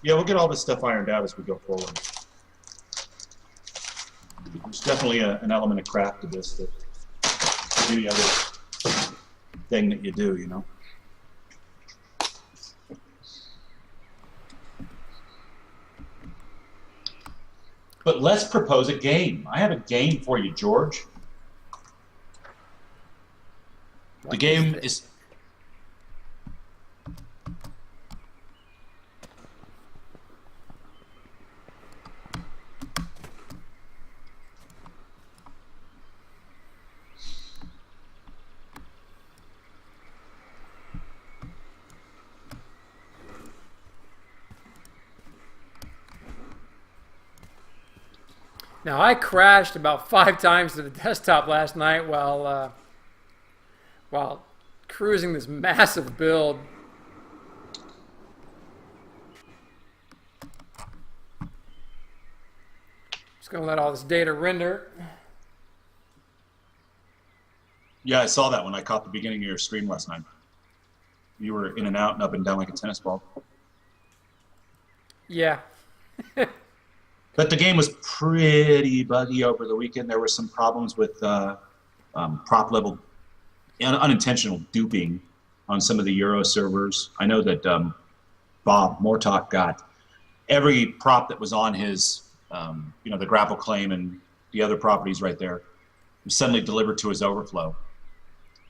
Yeah, we'll get all this stuff ironed out as we go forward. There's definitely an element of craft to this that any other thing that you do, you know. But let's propose a game. I have a game for you, George. The game is... Now, I crashed about 5 times to the desktop last night while cruising this massive build. Just going to let all this data render. Yeah, I saw that when I caught the beginning of your stream last night. You were in and out and up and down like a tennis ball. Yeah. But the game was pretty buggy over the weekend. There were some problems with prop level unintentional duping on some of the Euro servers. I know that Bob Mortok got every prop that was on his, the grapple claim and the other properties right there was suddenly delivered to his overflow.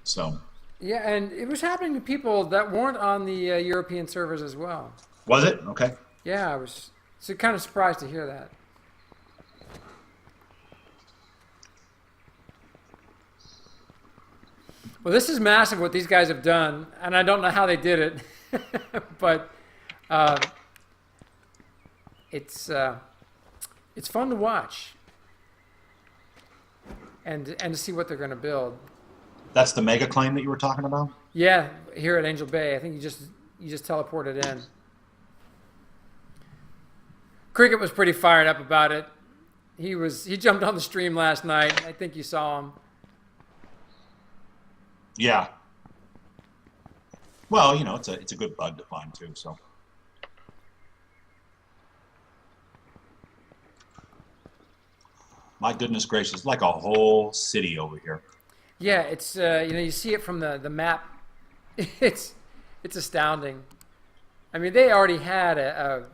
So. Yeah, and it was happening to people that weren't on the European servers as well. Was it? Okay. Yeah, I was kind of surprised to hear that. Well, this is massive what these guys have done, and I don't know how they did it, but it's fun to watch and to see what they're going to build. That's the mega claim that you were talking about? Yeah, here at Angel Bay. I think you just teleported in. Cricket was pretty fired up about it. He jumped on the stream last night. I think you saw him. Yeah. Well, it's a good bug to find too, so. My goodness gracious, like a whole city over here. Yeah, it's you see it from the map. It's astounding. I mean, they already had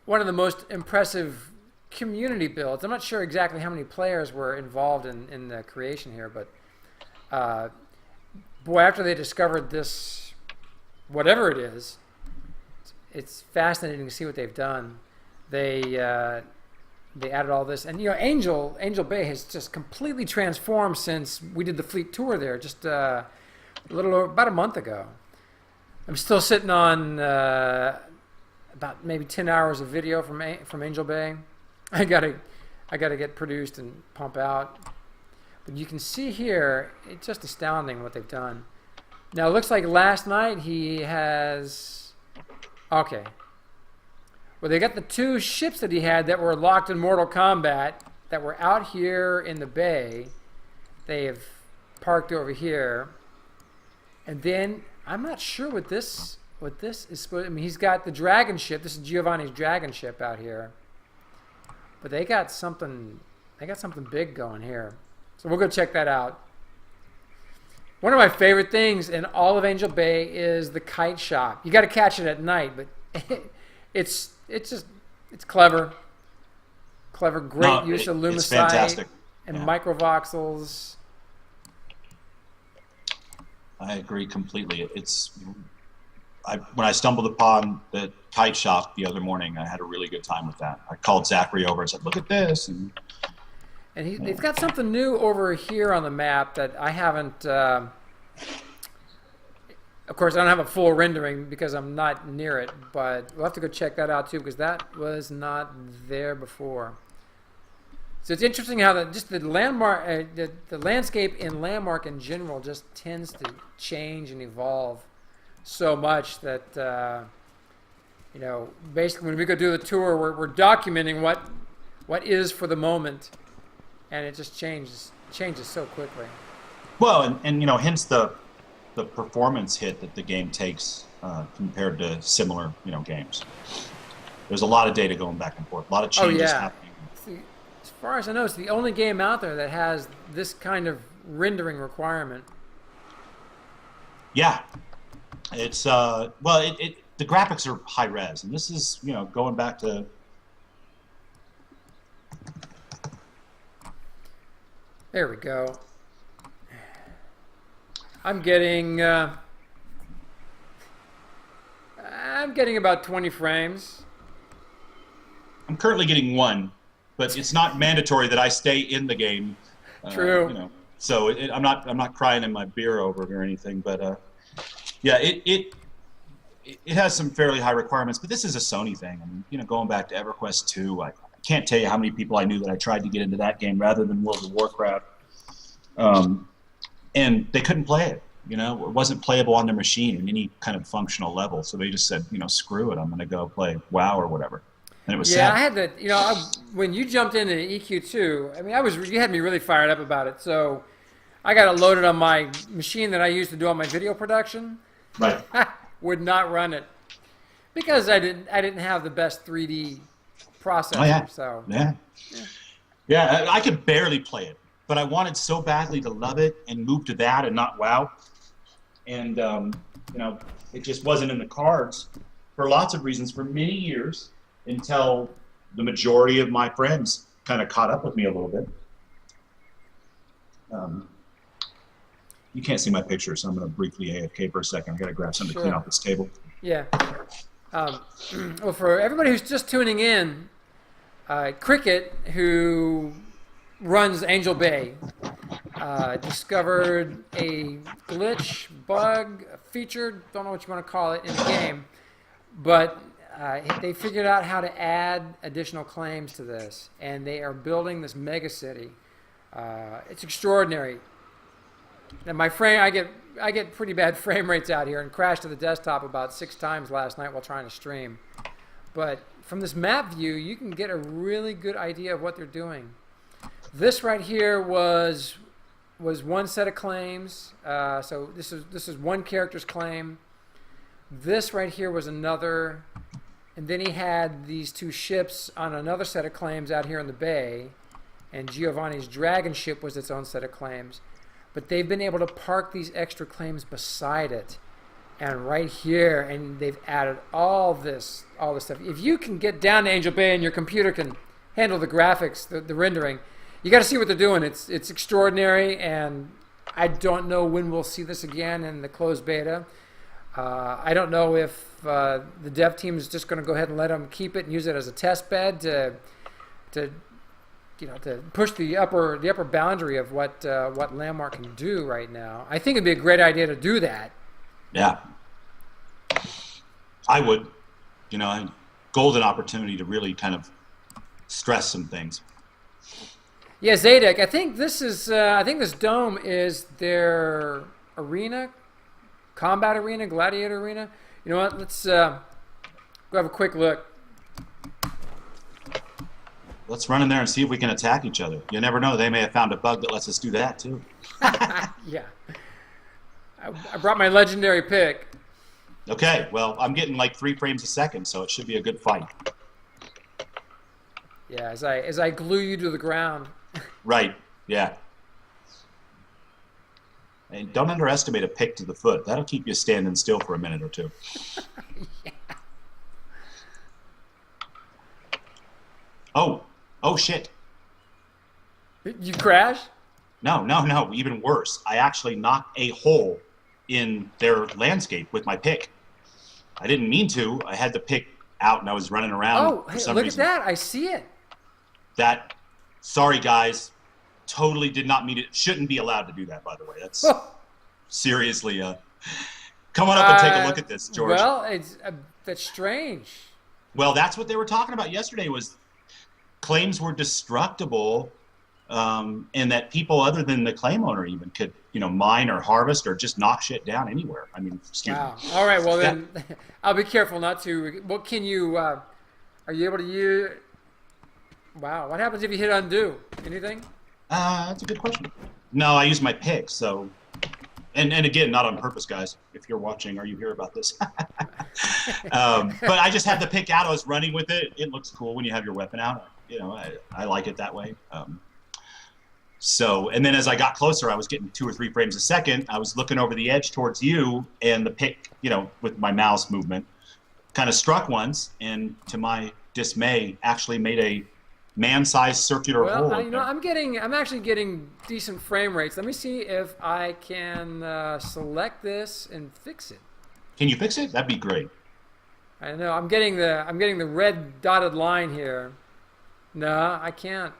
one of the most impressive community builds. I'm not sure exactly how many players were involved in the creation here, but boy, after they discovered this, whatever it is, it's fascinating to see what they've done. They added all this, and Angel Bay has just completely transformed since we did the fleet tour there, just about a month ago. I'm still sitting on about maybe 10 hours of video from Angel Bay. I gotta get produced and pump out. But you can see here, it's just astounding what they've done. Now, it looks like last night he has... Okay. Well, they got the 2 ships that he had that were locked in Mortal Kombat that were out here in the bay. They have parked over here. And then, I'm not sure what this is supposed... I mean, he's got the dragon ship. This is Giovanni's dragon ship out here. But they got something big going here. So we'll go check that out. One of my favorite things in all of Angel Bay is the kite shop. You got to catch it at night, but it's clever. Great use of lumicite and microvoxels. I agree completely. When I stumbled upon the kite shop the other morning, I had a really good time with that. I called Zachary over and said, "Look at this." And they've got something new over here on the map that I haven't... of course, I don't have a full rendering because I'm not near it, but we'll have to go check that out too because that was not there before. So it's interesting how the landmark, the landscape in Landmark in general just tends to change and evolve so much that, basically when we go do the tour, we're documenting what is for the moment. And it just changes so quickly. Well, and hence the performance hit that the game takes compared to similar, games. There's a lot of data going back and forth, a lot of Oh changes yeah. happening. See, as far as I know, it's the only game out there that has this kind of rendering requirement. Yeah, it's the graphics are high res, and this is going back to. There we go. I'm getting about 20 frames. I'm currently getting one, but it's not mandatory that I stay in the game. True. So I'm not crying in my beer over it or anything. But yeah, it has some fairly high requirements. But this is a Sony thing. I mean, going back to EverQuest 2, I can't tell you how many people I knew that I tried to get into that game rather than World of Warcraft, and they couldn't play it. It wasn't playable on their machine in any kind of functional level. So they just said, screw it, I'm going to go play WoW or whatever. And it was sad. I had that. When you jumped into EQ2, I mean, you had me really fired up about it. So I got it loaded on my machine that I used to do all my video production. Right. Would not run it because I didn't have the best 3D processor. Oh, yeah. So yeah, I could barely play it, but I wanted so badly to love it and move to that and not WoW. And it just wasn't in the cards for lots of reasons for many years until the majority of my friends kind of caught up with me a little bit. You can't see my picture, so I'm going to briefly AFK for a second. I got to grab something to clean off this table. Yeah. Well, for everybody who's just tuning in, Cricket, who runs Angel Bay, discovered a glitch, bug, feature, don't know what you want to call it, in the game, but they figured out how to add additional claims to this, and they are building this mega city. It's extraordinary. And I get pretty bad frame rates out here and crashed to the desktop about 6 times last night while trying to stream. But from this map view, you can get a really good idea of what they're doing. This right here was one set of claims. So this is one character's claim. This right here was another. And then he had these 2 ships on another set of claims out here in the bay. And Giovanni's dragon ship was its own set of claims. But they've been able to park these extra claims beside it. And right here, and they've added all this stuff. If you can get down to Angel Bay and your computer can handle the graphics, the rendering, you got to see what they're doing. It's extraordinary, and I don't know when we'll see this again in the closed beta. I don't know if the dev team is just going to go ahead and let them keep it and use it as a test bed to push the upper boundary of what Landmark can do right now. I think it'd be a great idea to do that. Yeah, I would. Golden opportunity to really kind of stress some things. Yeah, Zadek, I think this dome is their arena, combat arena, gladiator arena. You know what? Let's go have a quick look. Let's run in there and see if we can attack each other. You never know. They may have found a bug that lets us do that, too. Yeah. I brought my legendary pick. Okay, well, I'm getting like 3 frames a second, so it should be a good fight. Yeah, as I glue you to the ground. Right, yeah. And don't underestimate a pick to the foot. That'll keep you standing still for a minute or 2. Yeah. Oh, shit. You crash? No. Even worse. I actually knocked a hole in their landscape with my pick. I didn't mean to. I had the pick out and I was running around for some look reason. at that. I see it. Sorry, guys. Totally did not mean it. Shouldn't be allowed to do that, by the way. That's seriously. Come on up and take a look at this, George. Well, that's strange. Well, that's what they were talking about yesterday was claims were destructible, and that people other than the claim owner even could, mine or harvest or just knock shit down anywhere. I mean, excuse me. All right, well then, I'll be careful not to. What can you? Are you able to use? Wow, what happens if you hit undo? Anything? That's a good question. No, I use my pick, so And again, not on purpose, guys. If you're watching or you hear about this, but I just had the pick out. I was running with it. It looks cool when you have your weapon out. You know, I like it that way. So, and then as I got closer, I was getting 2 or 3 frames a second. I was looking over the edge towards you, and the pick, you know, with my mouse movement, kind of struck once, and to my dismay, actually made a man-sized circular hole. Well, you know, I'm actually getting decent frame rates. Let me see if I can select this and fix it. Can you fix it? That'd be great. I know I'm getting the red dotted line here. No, I can't.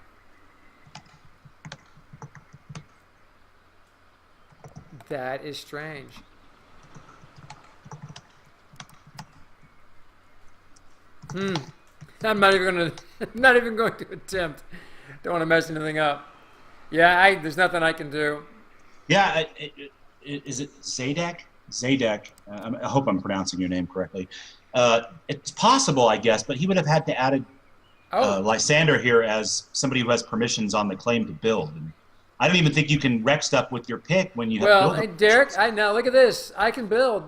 That is strange. I'm not even going to attempt. Don't want to mess anything up. Yeah, there's nothing I can do. Yeah, is it Zadek? Zadek. I hope I'm pronouncing your name correctly. It's possible, I guess, but he would have had to add Lysander here as somebody who has permissions on the claim to build. And I don't even think you can wreck stuff with your pick when you have build. Well, hey, Derek, now look at this. I can build.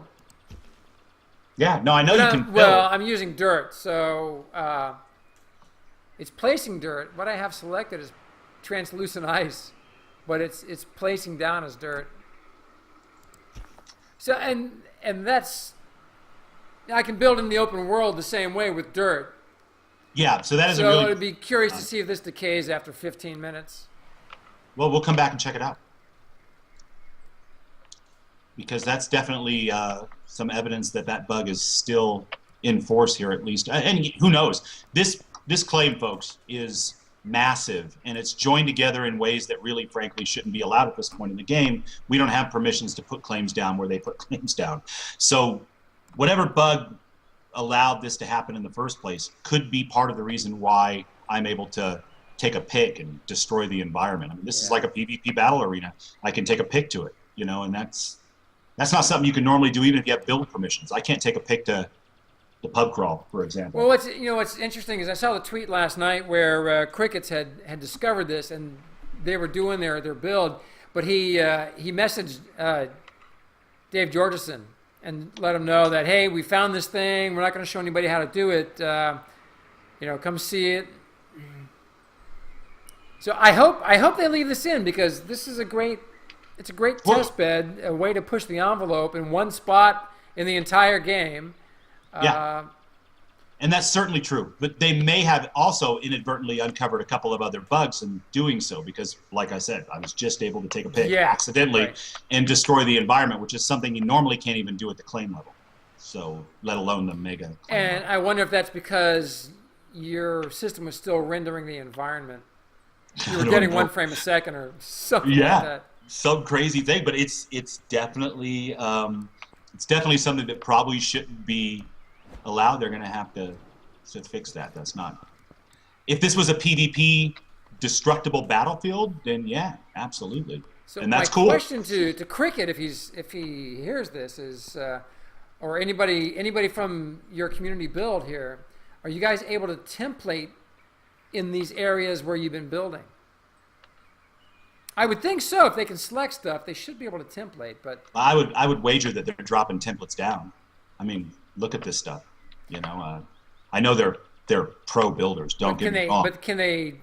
Yeah, no, I know you can build. Well, I'm using dirt, so it's placing dirt. What I have selected is translucent ice, but it's placing down as dirt. So and that's, I can build in the open world the same way with dirt. Yeah, so that is so a really. I'd be curious to see if this decays after 15 minutes. Well, we'll come back and check it out, because that's definitely some evidence that bug is still in force here, at least. And who knows? This claim, folks, is massive, and it's joined together in ways that really, frankly, shouldn't be allowed at this point in the game. We don't have permissions to put claims down where they put claims down. So whatever bug allowed this to happen in the first place could be part of the reason why I'm able to take a pick and destroy the environment. I mean, this is like a PvP battle arena. I can take a pick to it, you know, and that's not something you can normally do even if you have build permissions. I can't take a pick to the pub crawl, for example. Well, what's interesting is I saw the tweet last night where Crickets had discovered this and they were doing their build, but he messaged Dave Georgeson and let him know that, hey, we found this thing. We're not going to show anybody how to do it. Come see it. So I hope they leave this in, because this is a great test bed, a way to push the envelope in one spot in the entire game. Yeah, and that's certainly true. But they may have also inadvertently uncovered a couple of other bugs in doing so, because, like I said, I was just able to take a pick accidentally and destroy the environment, which is something you normally can't even do at the claim level. So, let alone the mega claim And level. I wonder if that's because your system was still rendering the environment. You were getting 1 frame a second or something like that. Some crazy thing, but it's definitely something that probably shouldn't be allowed. They're going to have to fix that. That's not. If this was a PvP destructible battlefield, then yeah, absolutely. So and that's my cool. question to Cricket, if he hears this, is, or anybody from your community build here, are you guys able to template in these areas where you've been building? I would think so. If they can select stuff, they should be able to template. But I would wager that they're dropping templates down. I mean, look at this stuff. You know, I know they're pro builders. Don't get me wrong. But can they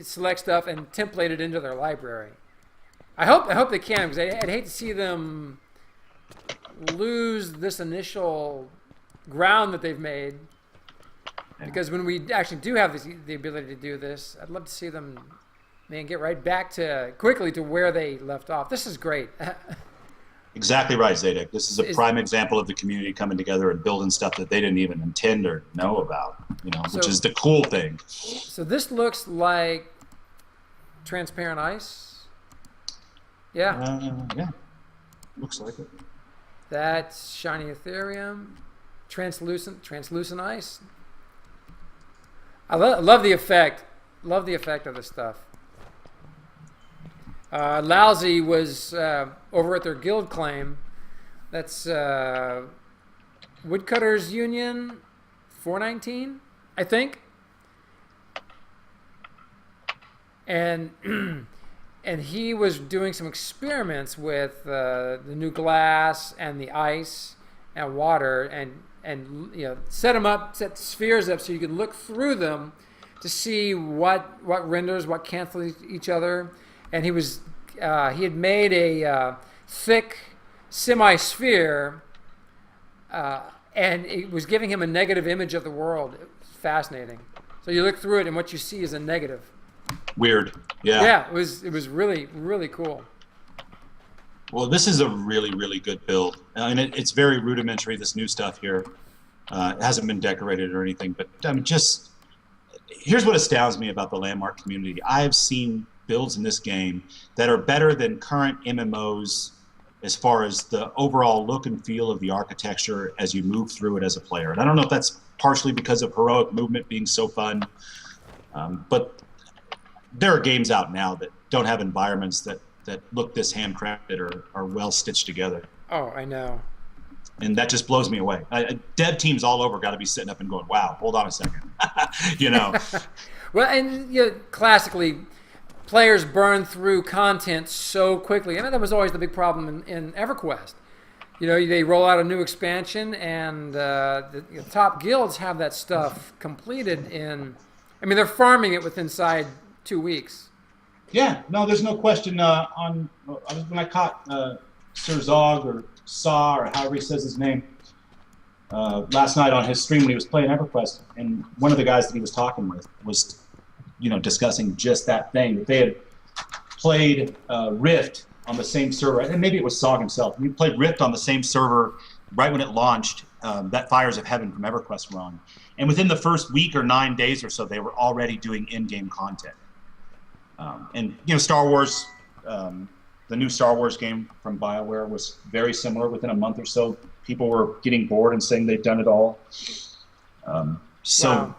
select stuff and template it into their library? I hope they can, because I'd hate to see them lose this initial ground that they've made. Yeah. Because when we actually do have the ability to do this, I'd love to see them get right back quickly to where they left off. This is great. Exactly right, Zadek. This is a prime example of the community coming together and building stuff that they didn't even intend or know about, which is the cool thing. So this looks like transparent ice. Yeah. Yeah. Looks like it. That's shiny Ethereum. Translucent ice. I love the effect. Love the effect of this stuff. Lousy was over at their guild claim. That's Woodcutters Union 419, I think. And and he was doing some experiments with the new glass and the ice and water, and set spheres up so you could look through them to see what renders, what cancels each other. And he had made a thick semi-sphere, and it was giving him a negative image of the world. It was fascinating. So you look through it, and what you see is a negative. Weird. Yeah. Yeah, it was really, really cool. Well, this is a really, really good build. And it's very rudimentary, this new stuff here. It hasn't been decorated or anything, but I mean, just here's what astounds me about the Landmark community. I have seen builds in this game that are better than current MMOs as far as the overall look and feel of the architecture as you move through it as a player. And I don't know if that's partially because of heroic movement being so fun, but there are games out now that don't have environments that look this handcrafted or are well stitched together. Oh, I know. And that just blows me away. Dev teams all over got to be sitting up and going, wow, hold on a second. Well, and classically, players burn through content so quickly. I mean, that was always the big problem in EverQuest. They roll out a new expansion, and the top guilds have that stuff completed in. I mean, they're farming it inside 2 weeks. Yeah, no, there's no question. When I caught Sir Zog or Saw or however he says his name last night on his stream when he was playing EverQuest, and one of the guys that he was talking with was, discussing just that thing, that they had played Rift on the same server, and maybe it was Sog himself. We played Rift on the same server right when it launched. That Fires of Heaven from EverQuest were on, and within the first week or 9 days or so, they were already doing in-game content. And Star Wars, the new Star Wars game from BioWare was very similar. Within a month or so, people were getting bored and saying they've done it all. Wow.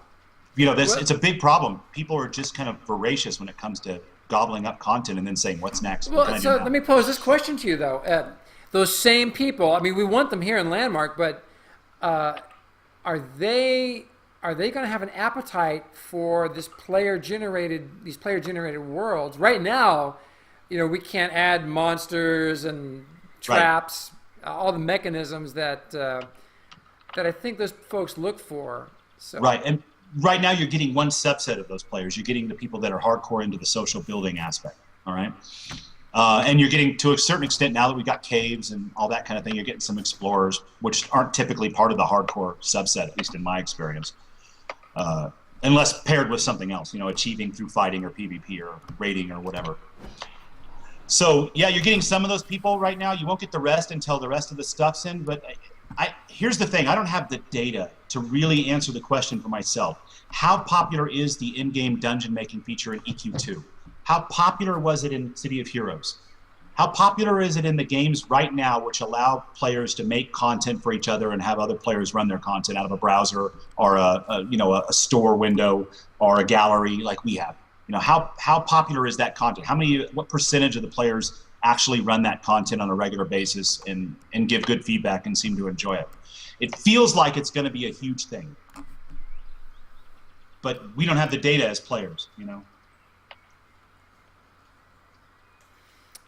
It's a big problem. People are just kind of voracious when it comes to gobbling up content and then saying, what's next? Well, so let me pose this question to you, though. Those same people, I mean, we want them here in Landmark, but are they going to have an appetite for these player-generated worlds? Right now, we can't add monsters and traps, all the mechanisms that I think those folks look for. So. Right, and right now you're getting one subset of those players. You're getting the people that are hardcore into the social building aspect, all right? And you're getting, to a certain extent, now that we've got caves and all that kind of thing, you're getting some explorers, which aren't typically part of the hardcore subset, at least in my experience. Unless paired with something else, achieving through fighting or PvP or raiding or whatever. So, yeah, you're getting some of those people right now. You won't get the rest until the rest of the stuff's in. But here's the thing. I don't have the data to really answer the question for myself. How popular is the in-game dungeon-making feature in EQ2? How popular was it in City of Heroes? How popular is it in the games right now which allow players to make content for each other and have other players run their content out of a browser or a store window or a gallery like we have? How popular is that content? What percentage of the players actually run that content on a regular basis and give good feedback and seem to enjoy it? It feels like it's going to be a huge thing. But we don't have the data as players,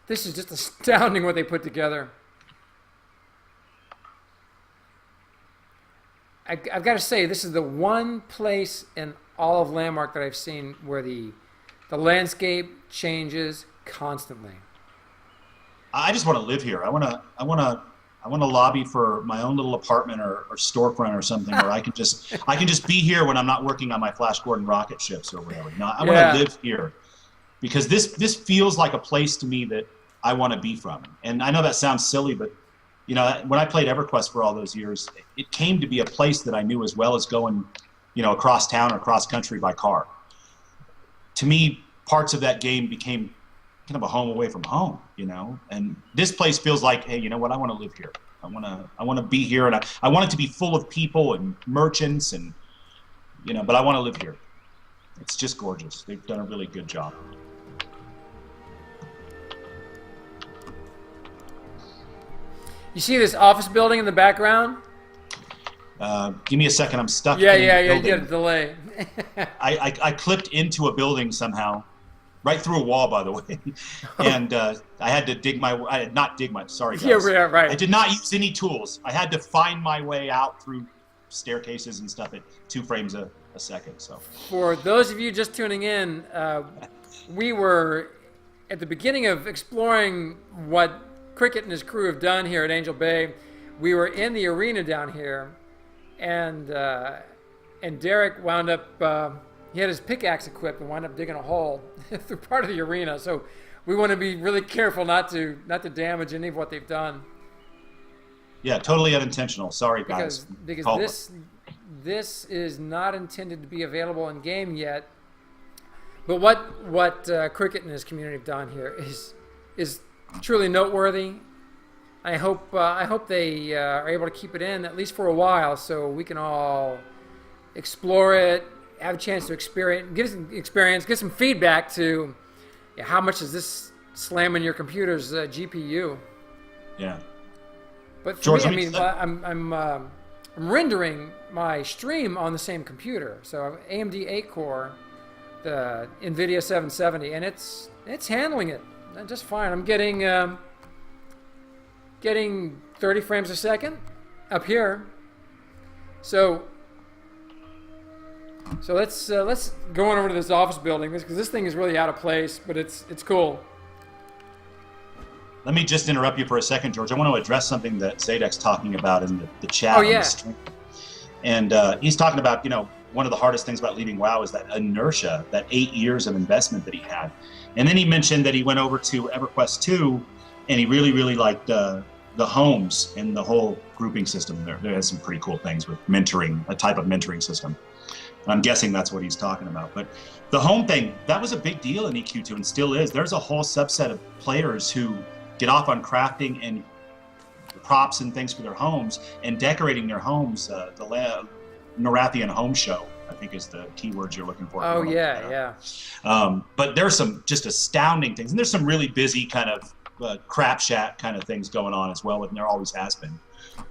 This is just astounding what they put together. I've got to say, this is the one place in all of Landmark that I've seen where the landscape changes constantly. I just want to live here. I want to lobby for my own little apartment or storefront or something where I can just be here when I'm not working on my Flash Gordon rocket ships or whatever. No, I want to live here because this feels like a place to me that I want to be from. And I know that sounds silly, but when I played EverQuest for all those years, it came to be a place that I knew as well as going, across town or across country by car. To me, parts of that game became kind of a home away from home, and this place feels like, hey, you know what? I want to live here. I want to be here, and I want it to be full of people and merchants, and but I want to live here. It's just gorgeous. They've done a really good job. You see this office building in the background? Give me a second. I'm stuck. Yeah. You get a delay. I clipped into a building somehow. right through a wall, by the way. And I had to sorry Yeah, guys. I right. did not use any tools. I had to find my way out through staircases and stuff at 2 frames a second. So For those of you just tuning in, we were at the beginning of exploring what Cricket and his crew have done here at Angel Bay. We were in the arena down here, and Derek wound up. He had his pickaxe equipped and wound up digging a hole through part of the arena. So we want to be really careful not to damage any of what they've done. yeah, totally unintentional. Sorry guys. Because this is not intended to be available in game yet. But what Cricket and his community have done here is truly noteworthy. I hope they are able to keep it in at least for a while, so we can all explore it, have a chance to get some feedback to how much is this slamming your computer's GPU. Yeah. But for George, me, I'm rendering my stream on the same computer, so I have AMD 8-core, the NVIDIA 770, and it's handling it just fine. I'm getting 30 frames a second up here. So let's go on over to this office building because this thing is really out of place, but it's cool. Let me just interrupt you for a second, George. I want to address something that Zadek's talking about in the chat. Oh, on yeah. the stream. And he's talking about, one of the hardest things about leaving WoW is that inertia, that 8 years of investment that he had. And then he mentioned that he went over to EverQuest 2 and he really, really liked the homes and the whole grouping system. There has some pretty cool things with mentoring, a type of mentoring system. I'm guessing that's what he's talking about. But the home thing, that was a big deal in EQ2 and still is. There's a whole subset of players who get off on crafting and props and things for their homes and decorating their homes. The Norathian Home Show, I think, is the keywords you're looking for. Oh, yeah. But there's some just astounding things. And there's some really busy kind of crap shack kind of things going on as well, and there always has been.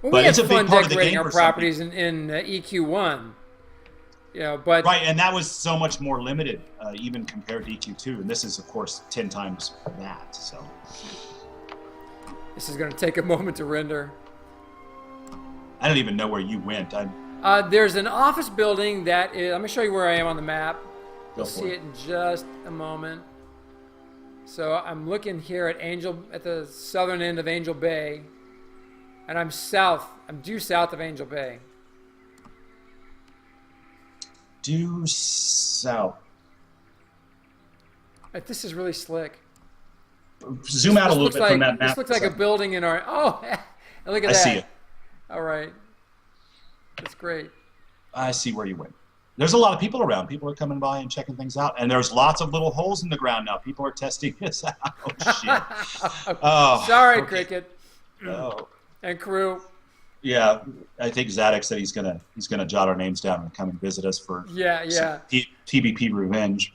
Well, but we it's had a big fun part of the decorating game our for properties in EQ1. But right, and that was so much more limited, even compared to EQ2, and this is, of course, 10 times that. So this is going to take a moment to render. I don't even know where you went. There's an office building that is. Let me show you where I am on the map. You'll see it in just a moment. So I'm looking here at the southern end of Angel Bay, and I'm due south of Angel Bay. Due south. This is really slick. Zoom out a little bit from that map. This looks like a building in our. Oh, look at that. I see it. All right. That's great. I see where you went. There's a lot of people around. People are coming by and checking things out. And there's lots of little holes in the ground now. People are testing this out. Oh, shit. Oh, sorry, okay. Cricket. Oh. And crew. Yeah, I think Zadok said he's gonna jot our names down and come and visit us for TBP revenge.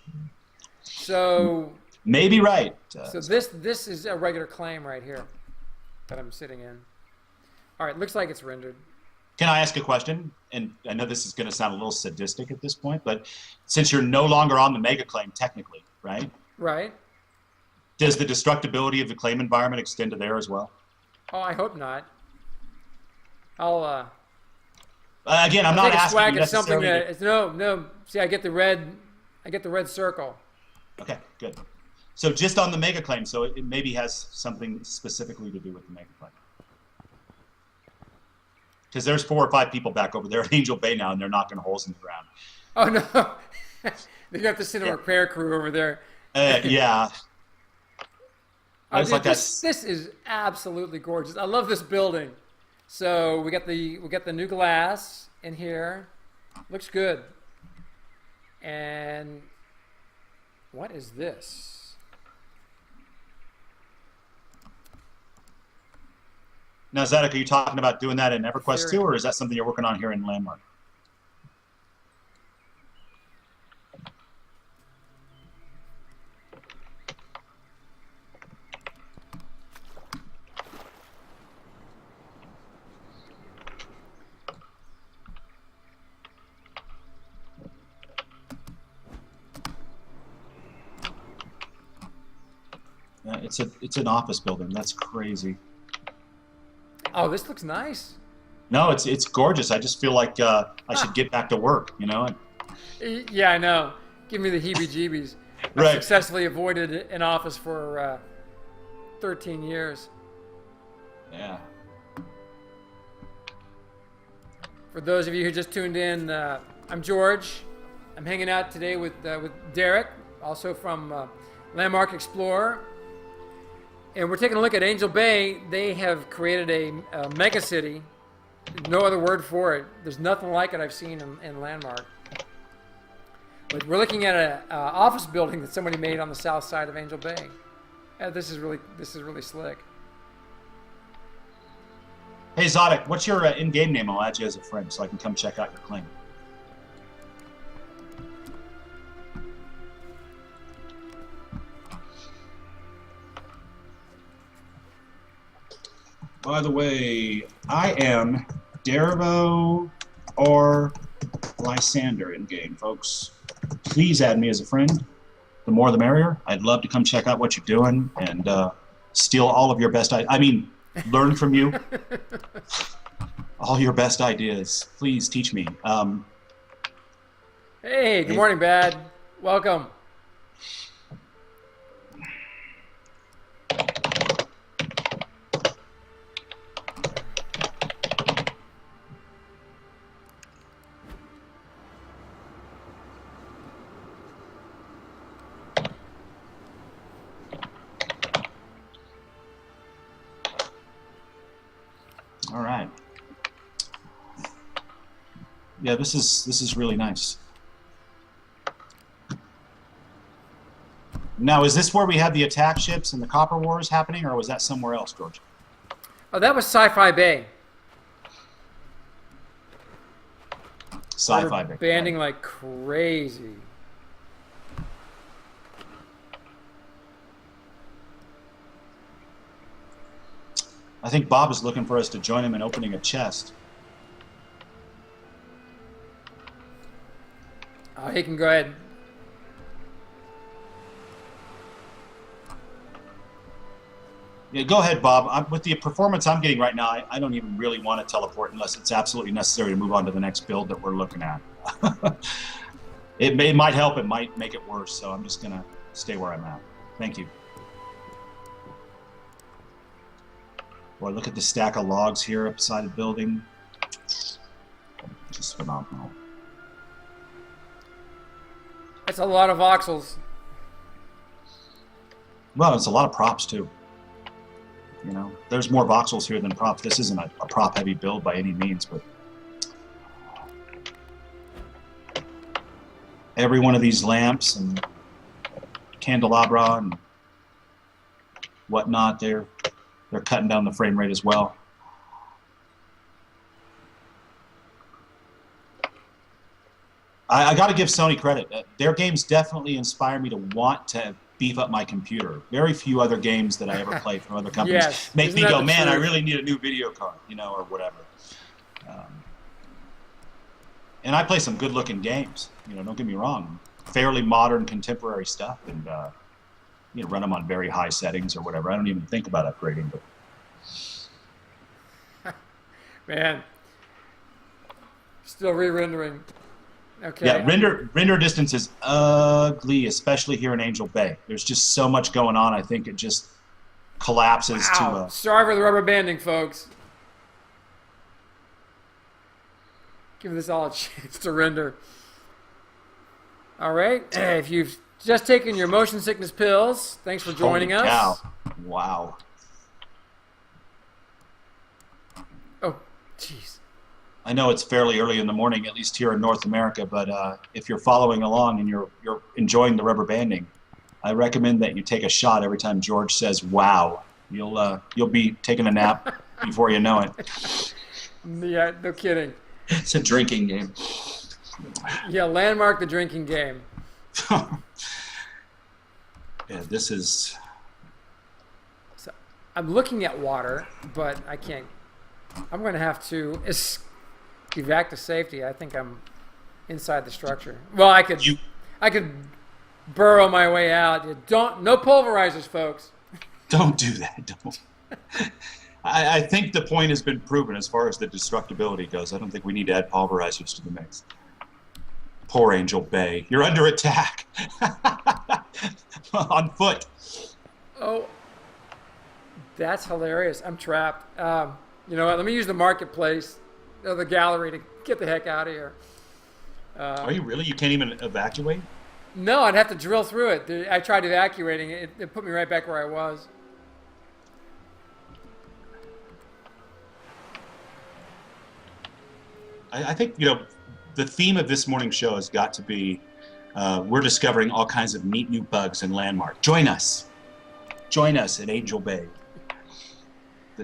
So maybe right. So this is a regular claim right here that I'm sitting in. All right, looks like it's rendered. Can I ask a question? And I know this is going to sound a little sadistic at this point, but since you're no longer on the mega claim technically, right? Right. Does the destructibility of the claim environment extend to there as well? Oh, I hope not. I'll again, I'm not asking you necessarily. Something that no. See, I get the red circle. Okay, good. So just on the mega claim, so it maybe has something specifically to do with the mega claim. Because there's 4 or 5 people back over there at Angel Bay now, and they're knocking holes in the ground. Oh no! They got to send a repair crew over there. Yeah. This is absolutely gorgeous. I love this building. So we got the new glass in here. Looks good. And what is this? Now, Zadok, are you talking about doing that in EverQuest 2, or is that something you're working on here in Landmark? it's an office building. That's crazy. Oh, this looks nice. No, it's gorgeous. I just feel like I should get back to work. You know. Yeah, I know. Give me the heebie-jeebies. I Right. successfully avoided an office for 13 years. Yeah. For those of you who just tuned in, I'm George. I'm hanging out today with Derek, also from Landmark Explorer. And we're taking a look at Angel Bay. They have created a mega city. No other word for it. There's nothing like it I've seen in Landmark. But we're looking at an office building that somebody made on the south side of Angel Bay. This is really slick. Hey Zodic, what's your in-game name? I'll add you as a friend so I can come check out your claim. By the way, I am Darabo or Lysander in game, folks. Please add me as a friend. The more the merrier. I'd love to come check out what you're doing and steal all of your best learn from you. All your best ideas. Please teach me. Hey, good morning, Bad. Welcome. All right. Yeah, this is really nice. Now, is this where we had the attack ships and the Copper Wars happening, or was that somewhere else, George? Oh, that was Sci-Fi Bay. Sci-Fi Bay. Banding like crazy. I think Bob is looking for us to join him in opening a chest. Oh, he can go ahead. Yeah, go ahead, Bob. With the performance I'm getting right now, I don't even really want to teleport unless it's absolutely necessary to move on to the next build that we're looking at. It might help, it might make it worse, so I'm just going to stay where I'm at. Thank you. Boy, look at the stack of logs here upside the building. Just phenomenal. That's a lot of voxels. Well, it's a lot of props, too. You know, there's more voxels here than props. This isn't a prop-heavy build by any means, but every one of these lamps and candelabra and whatnot, they're cutting down the frame rate as well. I got to give Sony credit. Their games definitely inspire me to want to beef up my computer. Very few other games that I ever play from other companies make me go, man, I really need a new video card, you know, or whatever. And I play some good-looking games. You know, don't get me wrong. Fairly modern, contemporary stuff, and you know, run them on very high settings or whatever. I don't even think about upgrading, but man, still re-rendering. Okay. Yeah, render distance is ugly, especially here in Angel Bay. There's just so much going on. I think it just collapses to. Sorry for the rubber banding, folks. Give this all a chance to render. All right. If you've just taken your motion sickness pills, thanks for joining us. Cow. Wow. Oh, jeez. I know it's fairly early in the morning, at least here in North America, but if you're following along and you're enjoying the rubber banding, I recommend that you take a shot every time George says "wow." You'll be taking a nap before you know it. Yeah, no kidding. It's a drinking game. Yeah, Landmark the drinking game. Yeah, this is. So, I'm looking at water, but I can't. I'm going to have to evac to safety. I think I'm inside the structure. Well, I could burrow my way out. No pulverizers, folks. Don't do that. Don't. I think the point has been proven as far as the destructibility goes. I don't think we need to add pulverizers to the mix. Poor Angel Bay. You're under attack. On foot. Oh, that's hilarious. I'm trapped. You know what? Let me use the marketplace, the gallery, to get the heck out of here. Are you really? You can't even evacuate? No, I'd have to drill through it. I tried evacuating it. It put me right back where I was. I think, the theme of this morning's show has got to be we're discovering all kinds of neat new bugs and landmarks. Join us. Join us at Angel Bay.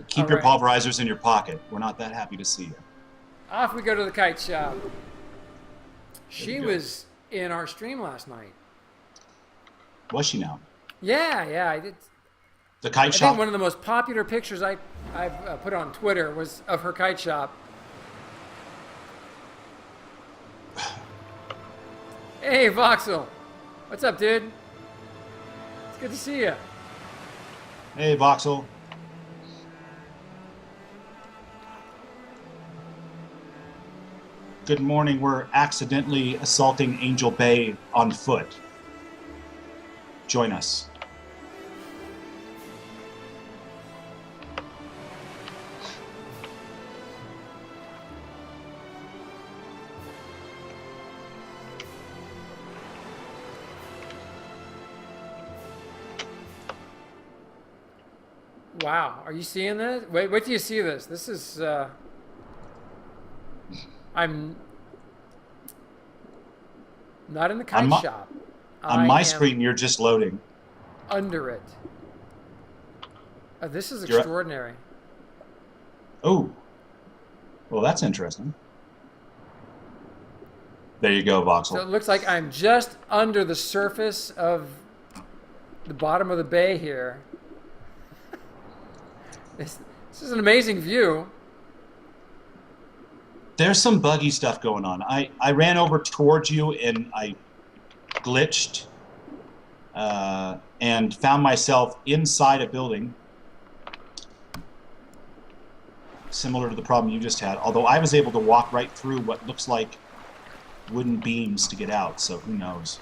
Keep your pulverizers in your pocket. We're not that happy to see you. Off we go to the kite shop. She was in our stream last night. Was she now? Yeah, I did. The kite I shop? think one of the most popular pictures I've put on Twitter was of her kite shop. Hey, Voxel. What's up, dude? It's good to see you. Hey, Voxel. Good morning. We're accidentally assaulting Angel Bay on foot. Join us. Wow, are you seeing this? Wait till you see this. This is, I'm not in the kite shop. On my screen, you're just loading. Under it. This is extraordinary. Oh, well, that's interesting. There you go, Voxel. So it looks like I'm just under the surface of the bottom of the bay here. This is an amazing view. There's some buggy stuff going on. I ran over towards you and I glitched and found myself inside a building similar to the problem you just had, although I was able to walk right through what looks like wooden beams to get out, so who knows.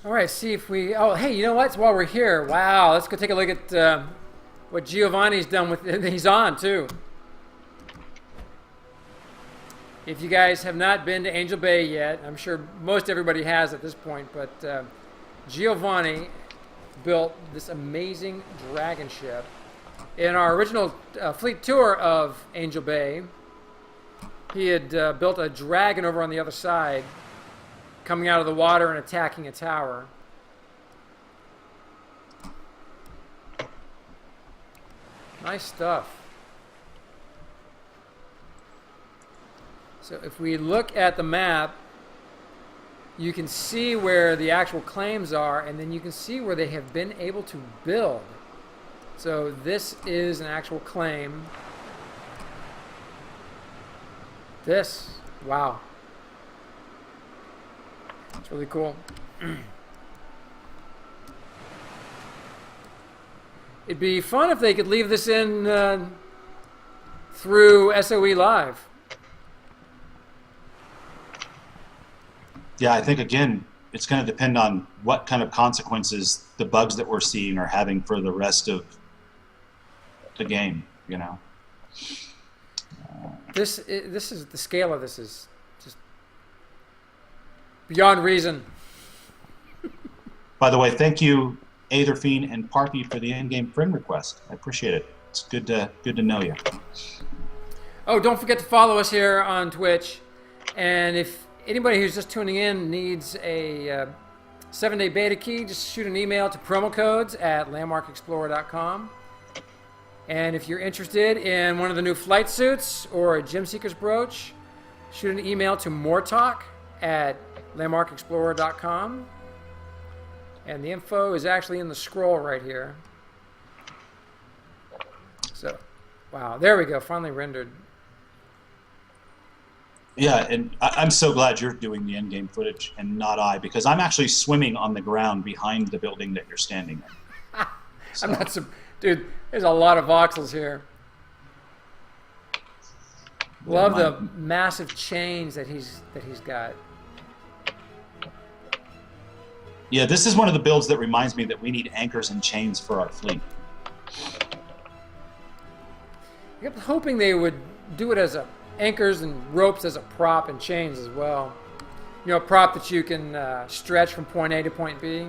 All right, see if we... Oh, hey, you know what? While we're here, wow, let's go take a look at what Giovanni's done with... He's on, too. If you guys have not been to Angel Bay yet, I'm sure most everybody has at this point, but Giovanni built this amazing dragon ship. In our original fleet tour of Angel Bay, he had built a dragon over on the other side, coming out of the water and attacking a tower. Nice stuff. So if we look at the map, you can see where the actual claims are, and then you can see where they have been able to build. So this is an actual claim. This, wow. It's really cool. It'd be fun if they could leave this in through SOE Live. Yeah, I think, again, it's going to depend on what kind of consequences the bugs that we're seeing are having for the rest of the game, you know. This is the scale of this is just beyond reason. By the way, thank you, Aetherfiend and Parpy, for the in-game friend request. I appreciate it. It's good to know you. Oh, don't forget to follow us here on Twitch. And if anybody who's just tuning in needs a 7-day beta key, just shoot an email to promocodes@landmarkexplorer.com. And if you're interested in one of the new flight suits or a Gem Seeker's brooch, shoot an email to moretalk@landmarkexplorer.com. And the info is actually in the scroll right here. So, wow, there we go, finally rendered. Yeah, and I'm so glad you're doing the end game footage and not I, because I'm actually swimming on the ground behind the building that you're standing in. I'm So not so, dude. There's a lot of voxels here. yeah, Love the massive chains that he's got. yeah, this is one of the builds that reminds me that we need anchors and chains for our fleet. I kept hoping they would do it as a anchors and ropes as a prop and chains as well. You know, a prop that you can stretch from point A to point B.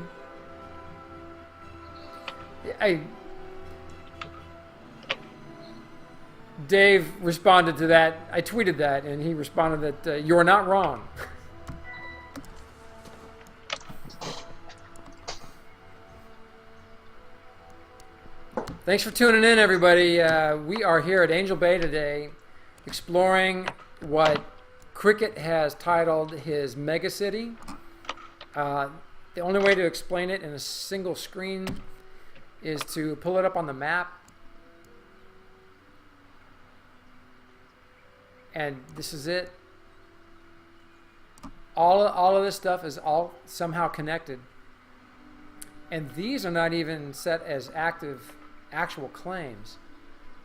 Dave responded to that. I tweeted that, and he responded that you're not wrong. Thanks for tuning in, everybody. We are here at Angel Bay today, exploring what Cricket has titled his mega city. The only way to explain it in a single screen is to pull it up on the map. And this is it. All of this stuff is all somehow connected. And these are not even set as actual claims,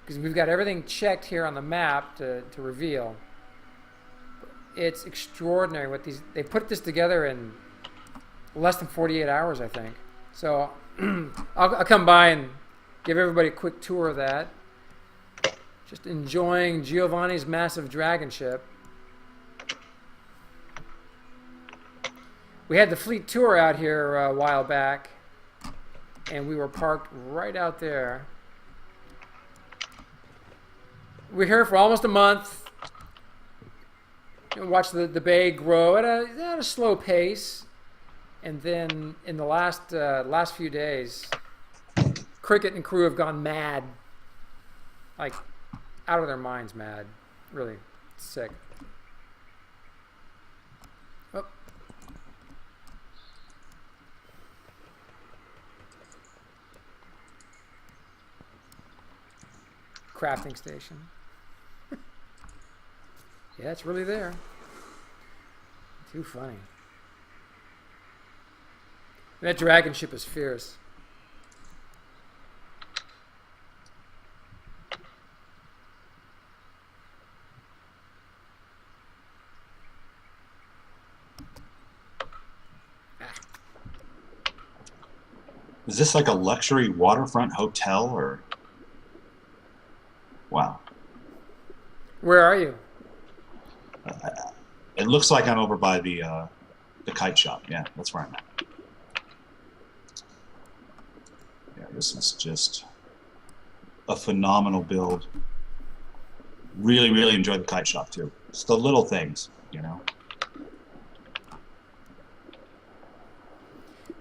because we've got everything checked here on the map to reveal. It's extraordinary what they put this together in less than 48 hours, I think. So I'll come by and give everybody a quick tour of that. Just enjoying Giovanni's massive dragon ship. We had the fleet tour out here a while back, and we were parked right out there. We're here for almost a month. Watch the bay grow at a slow pace, and then in the last few days, Cricket and crew have gone mad, like out of their minds mad, really sick. Oh. Crafting station. Yeah, it's really there. Too funny. That dragon ship is fierce. is this like a luxury waterfront hotel or? Wow. Where are you? It looks like I'm over by the kite shop. Yeah, that's where I'm at. Yeah, this is just a phenomenal build. Really, really enjoyed the kite shop too. It's the little things, you know.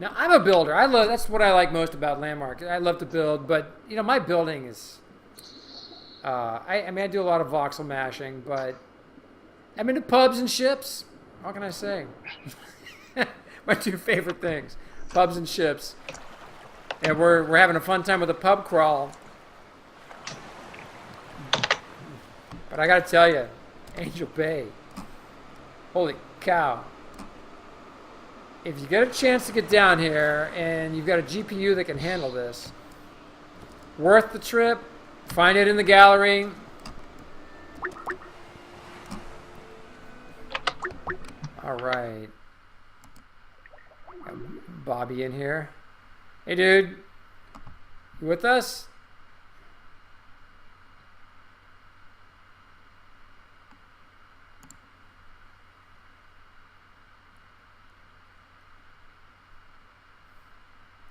Now, I'm a builder. That's what I like most about Landmark. I love to build, but you know, my building is. I mean, I do a lot of voxel mashing, but I'm into pubs and ships. What can I say? My two favorite things: pubs and ships. And we're having a fun time with the pub crawl. But I got to tell you, Angel Bay. Holy cow! If you get a chance to get down here and you've got a GPU that can handle this, worth the trip. Find it in the gallery. All right. Got Bobby in here. Hey, dude. You with us?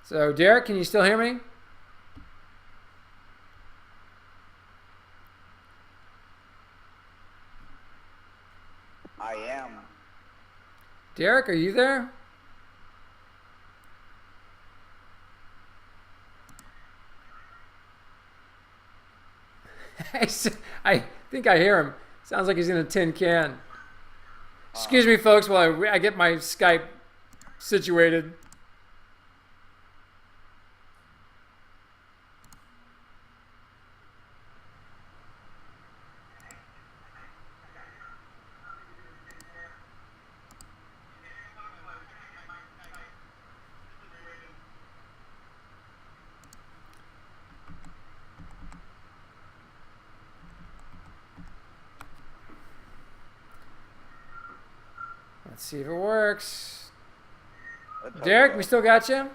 So, Derek, can you still hear me? I am. Derek, are you there? I think I hear him. Sounds like he's in a tin can. Excuse me, folks, while I get my Skype situated. Let's see if it works. Let's hope Derek, so. we still got you?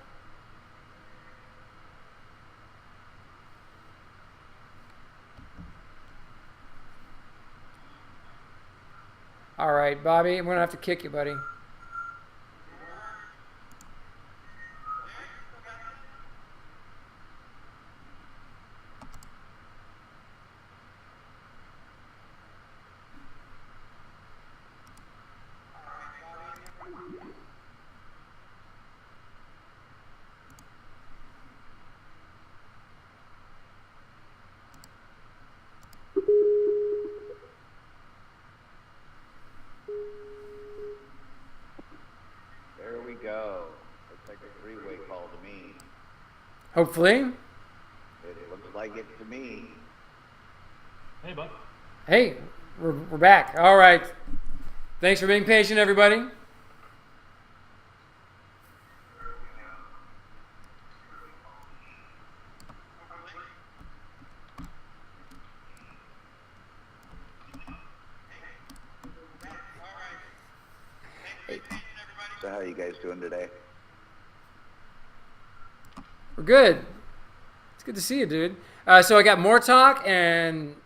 All right, Bobby, I'm going to have to kick you, buddy. There we go. Looks like a three-way call to me. Hopefully. It looks like it to me. Hey, bud. Hey, we're back. All right. Thanks for being patient, everybody. So how are you guys doing today? We're good. It's good to see you, dude. So I got more talk and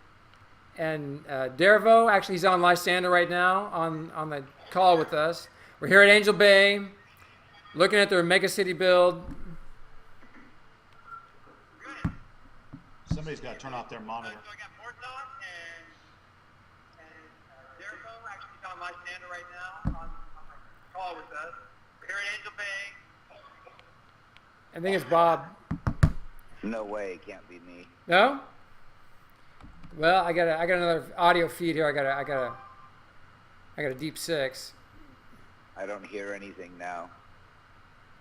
Dervo. Actually, he's on Lysander right now on the call with us. We're here at Angel Bay, looking at their mega city build. Somebody's got to turn off their monitor. So I got more talk and Jericho actually is on Lysander right now on my call with us. We're here at Angel Bay. I think it's Bob. No way, it can't be me. No? Well, I got another audio feed here. I got a deep six. I don't hear anything now.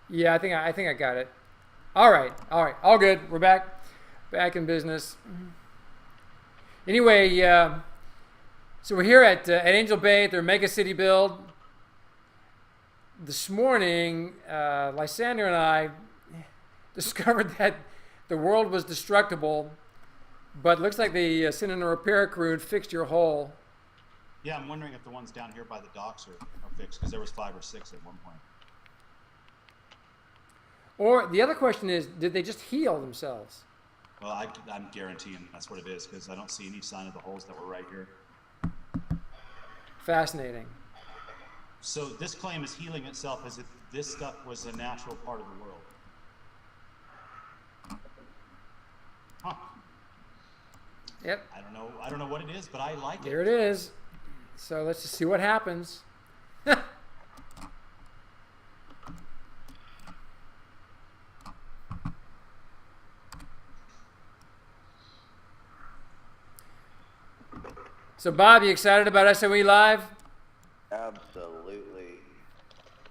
Yeah, I think I got it. All right, all good. We're back in business. Anyway, so we're here at Angel Bay at their mega city build. This morning, Lysander and I discovered that the world was destructible, but looks like they sent in a repair crew and fixed your hole. Yeah, I'm wondering if the ones down here by the docks are fixed, because there was 5 or 6 at one point. Or the other question is, did they just heal themselves? Well, I'm guaranteeing that's what it is, because I don't see any sign of the holes that were right here. Fascinating. So this claim is healing itself as if this stuff was a natural part of the world. Huh. Yep. I don't know what it is, but I like it. There it is. So let's just see what happens. So Bob, you excited about SOE Live? Absolutely.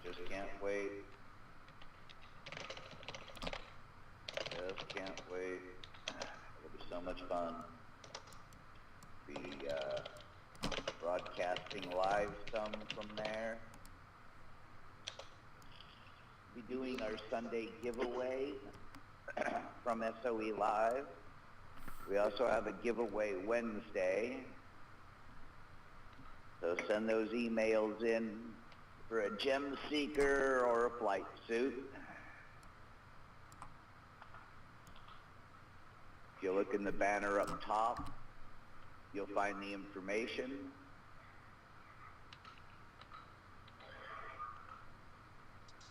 Just can't wait. Just can't wait. It'll be so much fun. Be broadcasting live some from there. Be doing our Sunday giveaway from SOE Live. We also have a giveaway Wednesday. So send those emails in for a gem seeker or a flight suit. If you look in the banner up top, you'll find the information.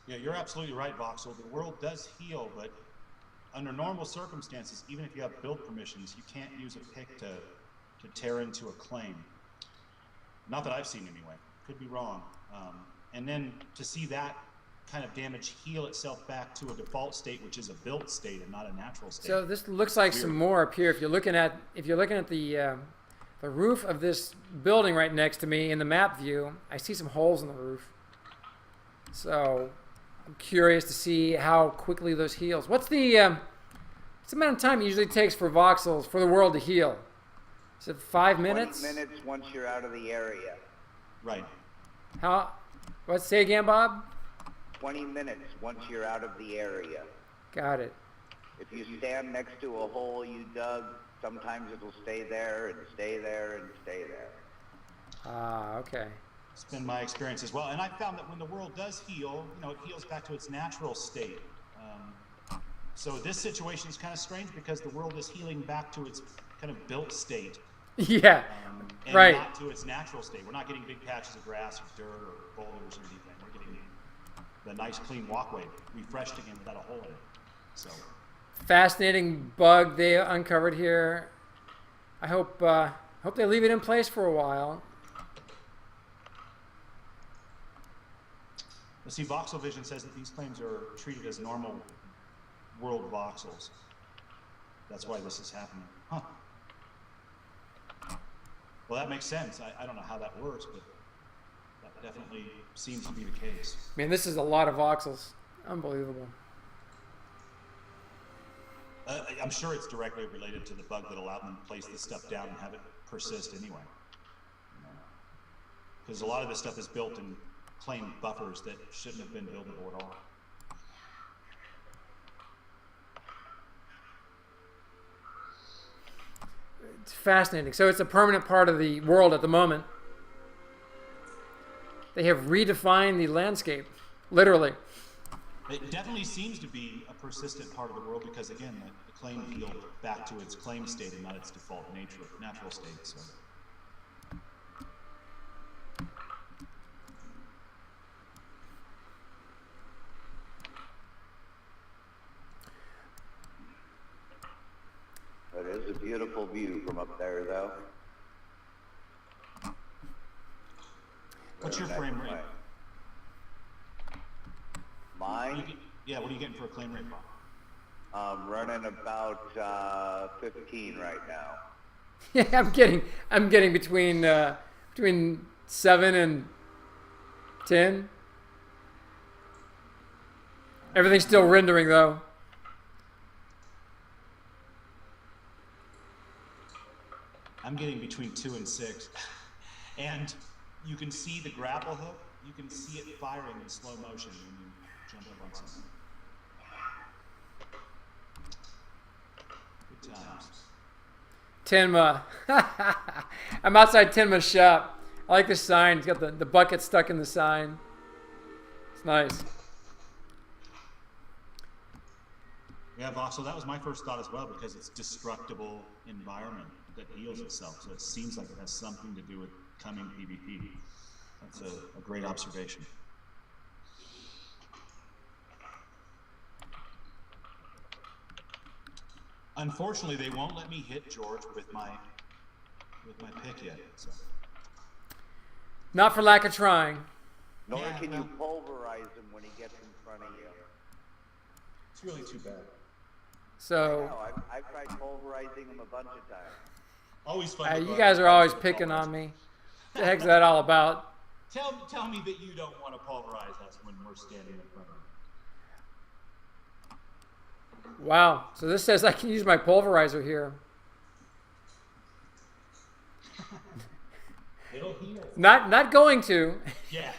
Yeah, you're absolutely right, Voxel. The world does heal, but under normal circumstances, even if you have build permissions, you can't use a pick to tear into a claim. Not that I've seen anyway. Could be wrong. And then to see that kind of damage heal itself back to a default state, which is a built state and not a natural state. So this looks like some more up here. If you're looking at the roof of this building right next to me in the map view, I see some holes in the roof. So I'm curious to see how quickly those heals. What's the amount of time it usually takes for voxels for the world to heal? Is it 5 minutes? 20 minutes once you're out of the area. Right. What? Say again, Bob? 20 minutes once you're out of the area. Got it. If you stand next to a hole you dug, sometimes it'll stay there and stay there and stay there. Ah, okay. It's been my experience as well. And I found that when the world does heal, it heals back to its natural state. So this situation is kind of strange because the world is healing back to its kind of built state. Yeah, and right. not to its natural state. We're not getting big patches of grass or dirt or boulders or anything. We're getting the nice clean walkway refreshed again without a hole in it. So Fascinating bug they uncovered here. I hope they leave it in place for a while. Let's see, Voxel Vision says that these claims are treated as normal world voxels. That's why this is happening. Huh. Well, that makes sense. I don't know how that works, but that definitely seems to be the case. Man, this is a lot of voxels. Unbelievable. I'm sure it's directly related to the bug that allowed them to place this stuff down and have it persist anyway. Because a lot of this stuff is built in claimed buffers that shouldn't have been buildable at all. It's fascinating. So it's a permanent part of the world at the moment. They have redefined the landscape, literally. It definitely seems to be a persistent part of the world because, again, the claim healed back to its claim state and not its default natural state. So. It is a beautiful view from up there, though. What's your frame rate? Mine? What are you getting for a claim rate, Bob? I'm running about 15 right now. Yeah, I'm getting between 7 and 10. Everything's still rendering though. I'm getting between 2 and 6. And you can see the grapple hook. You can see it firing in slow motion when you jump up on something. Good times. Tenma. I'm outside Tenma's shop. I like this sign. It's got the bucket stuck in the sign. It's nice. Yeah, Voxel, that was my first thought as well because it's destructible environment that heals itself. So it seems like it has something to do with coming PvP. That's a great observation. Unfortunately, they won't let me hit George with my pick yet. So. Not for lack of trying. Nor can you pulverize him when he gets in front of you. It's really too bad. So I've tried pulverizing him a bunch of times. Always fun. you guys are always picking on me. What the heck's that all about? Tell me that you don't want to pulverize us when we're standing in front of you. Wow. So this says I can use my pulverizer here. It'll heal. Not going to. Yeah.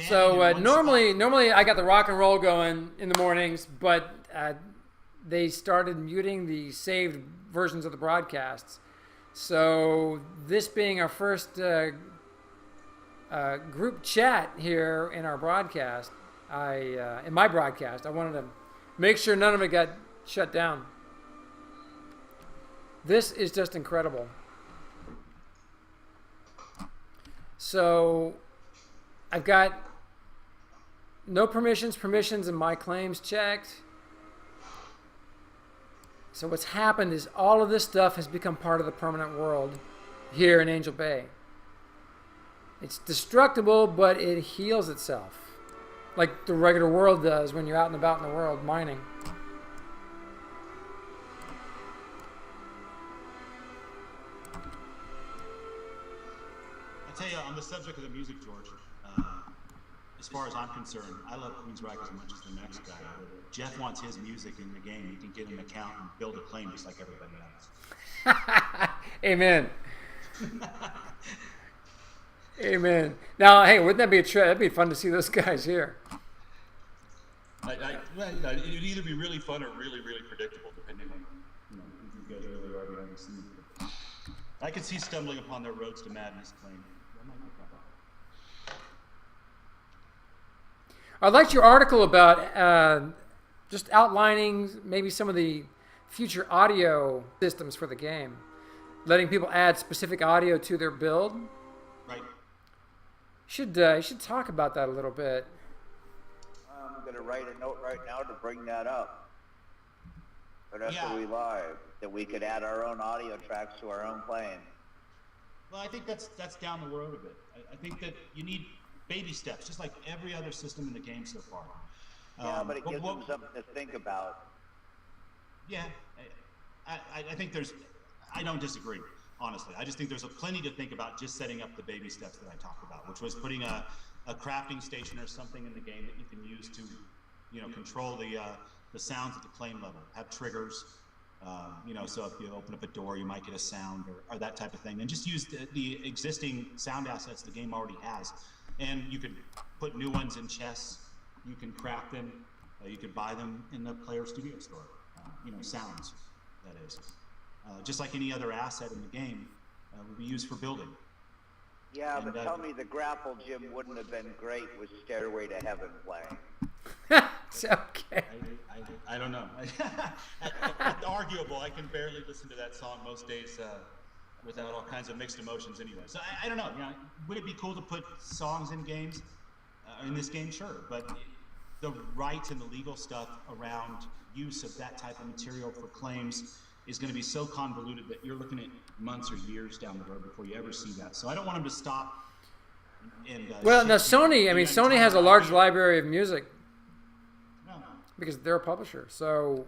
So normally I got the rock and roll going in the mornings, but they started muting the saved versions of the broadcasts. So this being our first group chat here in our broadcast, in my broadcast, I wanted to make sure none of it got shut down. This is just incredible. So I've got no permissions, and my claims checked. So what's happened is all of this stuff has become part of the permanent world here in Angel Bay. It's destructible, but it heals itself, like the regular world does when you're out and about in the world mining. I tell you, on the subject of the music, George, as far as I'm concerned, I love Queensryche as much as the next guy. But if Jeff wants his music in the game, you can get an account and build a claim just like everybody else. Amen. Amen. Now, hey, wouldn't that be a trip? That'd be fun to see those guys here. Well, it would either be really fun or really, really predictable, depending on if you guys really are behind the scenes. I could see stumbling upon their roads to madness claim. I liked your article about just outlining maybe some of the future audio systems for the game, letting people add specific audio to their build. Right. You should talk about that a little bit. I'm going to write a note right now to bring that up. But SOE Live, that we could add our own audio tracks to our own playing. Well, I think that's down the road a bit. I think that you need baby steps, just like every other system in the game so far. Yeah, but it gives them something to think about. Yeah, I think I don't disagree, honestly. I just think there's plenty to think about just setting up the baby steps that I talked about, which was putting a crafting station or something in the game that you can use to, control the sounds at the claim level, have triggers, so if you open up a door, you might get a sound or that type of thing. And just use the existing sound assets the game already has. And you could put new ones in chess. You can craft them. You could buy them in the Player Studio store. Sounds, that is. Just like any other asset in the game would be used for building. Yeah, but tell me the grapple, Jim, wouldn't have been great with Stairway to Heaven playing. It's okay. I don't know. Arguable. I can barely listen to that song most days without all kinds of mixed emotions anyway. So I don't know. Would it be cool to put songs in games? In this game, sure. But the rights and the legal stuff around use of that type of material for claims is going to be so convoluted that you're looking at months or years down the road before you ever see that. So I don't want them to stop. Well, now Sony has a large library of music because they're a publisher. So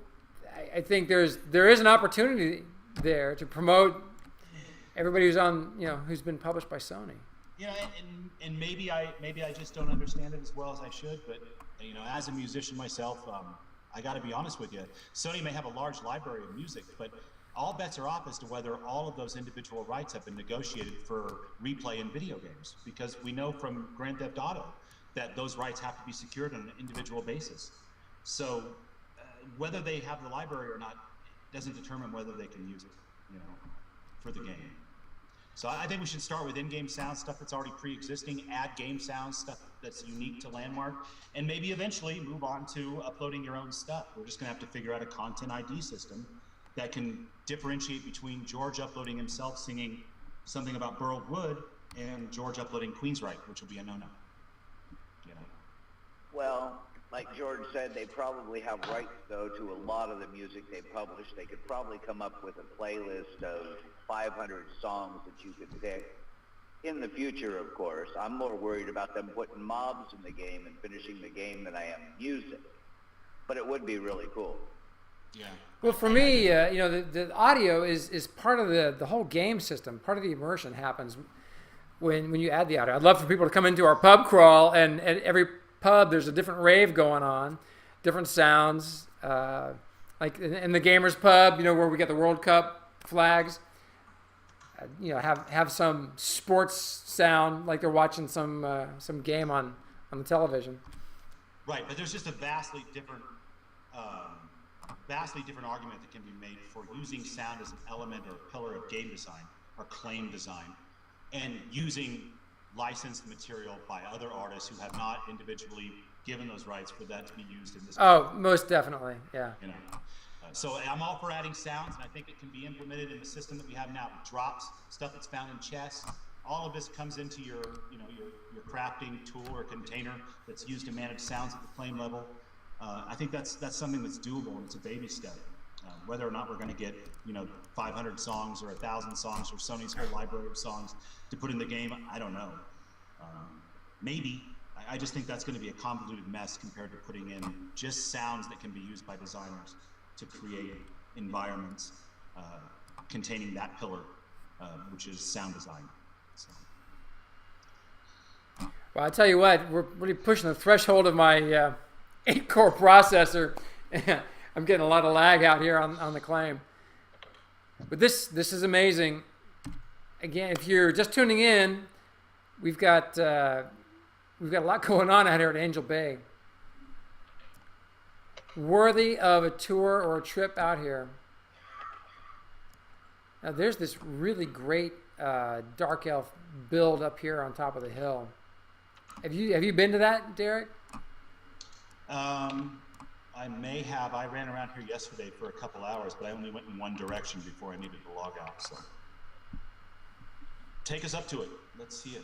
I think there is an opportunity there to promote everybody who's been published by Sony. And maybe I just don't understand it as well as I should. But as a musician myself, I got to be honest with you. Sony may have a large library of music, but all bets are off as to whether all of those individual rights have been negotiated for replay in video games, because we know from Grand Theft Auto that those rights have to be secured on an individual basis. So whether they have the library or not doesn't determine whether they can use it, for the game. So I think we should start with in-game sound stuff that's already pre-existing, add game sound stuff that's unique to Landmark, and maybe eventually move on to uploading your own stuff. We're just going to have to figure out a content ID system that can differentiate between George uploading himself singing something about Burled Wood and George uploading Queensryche, which will be a no-no. Well, like George said, they probably have rights, though, to a lot of the music they publish. They could probably come up with a playlist of 500 songs that you could pick. In the future, of course. I'm more worried about them putting mobs in the game and finishing the game than I am music. But it would be really cool. Yeah. Well, for me, the audio is part of the whole game system. Part of the immersion happens when you add the audio. I'd love for people to come into our pub crawl, and at every pub there's a different rave going on, different sounds. Like in the Gamers Pub, where we get the World Cup flags. Have some sports sound like they're watching some game on the television. Right, but there's just a vastly different argument that can be made for using sound as an element or pillar of game design or claim design, and using licensed material by other artists who have not individually given those rights for that to be used in this. Oh, game. Most definitely, yeah. So I'm all for adding sounds, and I think it can be implemented in the system that we have now. Drops, stuff that's found in chess. All of this comes into your crafting tool or container that's used to manage sounds at the claim level. I think that's something that's doable, and it's a baby step. Whether or not we're going to get 500 songs or 1,000 songs or Sony's whole library of songs to put in the game, I don't know. Maybe. I just think that's going to be a convoluted mess compared to putting in just sounds that can be used by designers to create environments containing that pillar, which is sound design. So. Well, I tell you what, we're really pushing the threshold of my 8-core processor. I'm getting a lot of lag out here on the claim. But this is amazing. Again, if you're just tuning in, we've got a lot going on out here at Angel Bay. worthy of a tour or a trip out here. Now there's this really great dark elf build up here on top of the hill. Have you been to that, Derek? I may have. I ran around here yesterday for a couple hours, but I only went in one direction before I needed to log out. So take us up to it. Let's see it.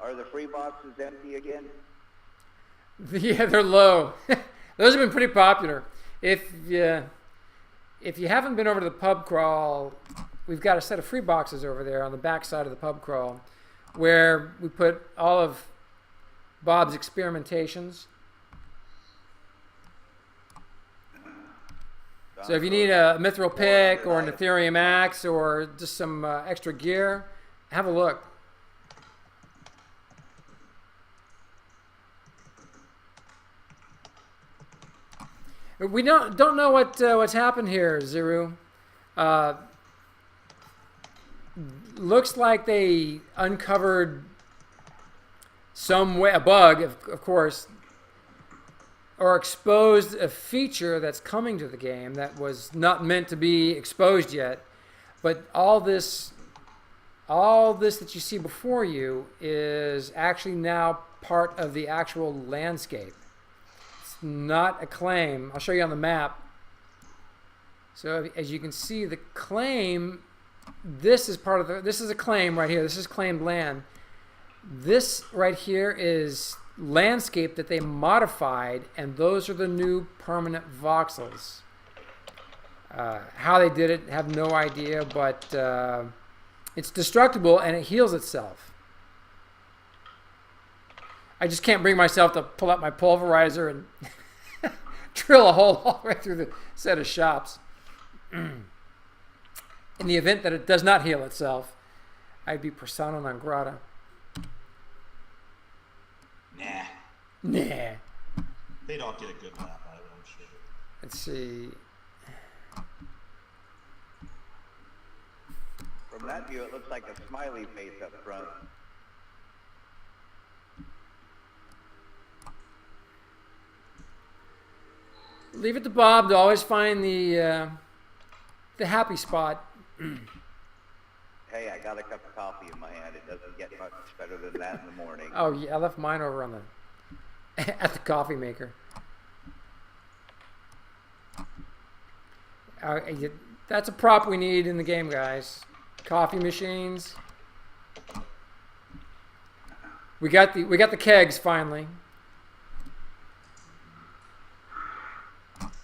Are the free boxes empty again? Yeah, they're low. Those have been pretty popular. If you haven't been over to the pub crawl, we've got a set of free boxes over there on the back side of the pub crawl where we put all of Bob's experimentations. So if you need a mithril pick or an Ethereum axe or just some extra gear, have a look. We don't know what's happened here, Ziru. Looks like they uncovered some way, a bug, of course, or exposed a feature that's coming to the game that was not meant to be exposed yet. But all this that you see before you is actually now part of the actual landscape. Not a claim. I'll show you on the map. So as you can see, the claim, this is part of this is a claim right here. This is claimed land. This right here is landscape that they modified, and those are the new permanent voxels. How they did it, have no idea, but it's destructible and it heals itself. I just can't bring myself to pull out my pulverizer and drill a hole all the way through the set of shops. In the event that it does not heal itself, I'd be persona non grata. Nah. They'd all get a good lap out of it, I'm sure. Let's see. From that view, it looks like a smiley face up front. Leave it to Bob to always find the happy spot. Hey, I got a cup of coffee in my hand. It doesn't get much better than that in the morning. Oh yeah, I left mine over on the at the coffee maker. That's a prop we need in the game, guys. Coffee machines. We got the kegs finally.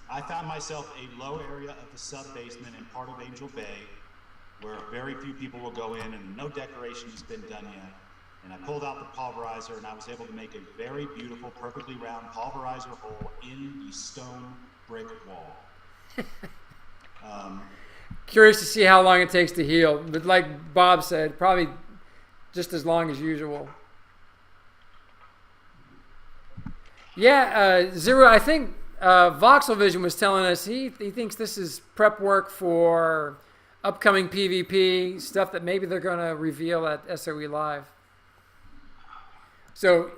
I found myself a low area of the sub-basement in part of Angel Bay where very few people will go in and no decoration has been done yet. And I pulled out the pulverizer and I was able to make a very beautiful, perfectly round pulverizer hole in the stone brick wall. Curious to see how long it takes to heal. But like Bob said, probably just as long as usual. Yeah, Zero, I think Voxel Vision was telling us he thinks this is prep work for upcoming PvP, stuff that maybe they're going to reveal at SOE Live. So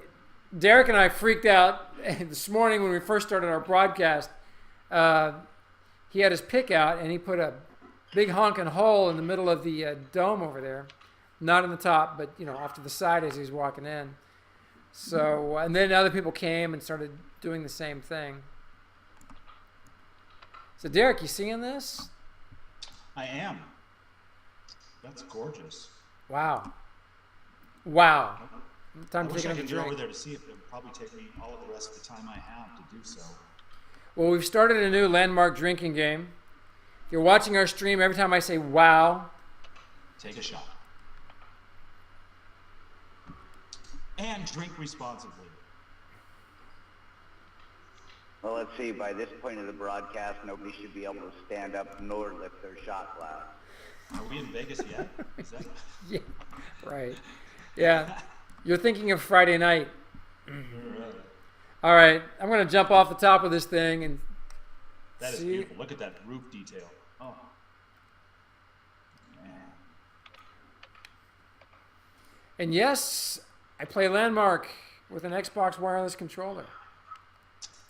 Derek and I freaked out this morning when we first started our broadcast. He had his pick out and he put a big honking hole in the middle of the dome over there. Not in the top, but off to the side as he was walking in. So, and then other people came and started doing the same thing. So Derek, you seeing this? I am. That's gorgeous. Wow. Time to take another drink. I wish I could go over there to see it. It would probably take me all of the rest of the time I have to do so. Well, we've started a new landmark drinking game. If you're watching our stream, every time I say wow, take a shot. And drink responsibly. Well, let's see. By this point of the broadcast, nobody should be able to stand up nor lift their shot glass. Are we in Vegas yet? Is that... Yeah, right. Yeah. You're thinking of Friday night. All right, I'm going to jump off the top of this thing and That is see. beautiful. Look at that roof detail. Oh. Man. And yes, I play Landmark with an Xbox wireless controller.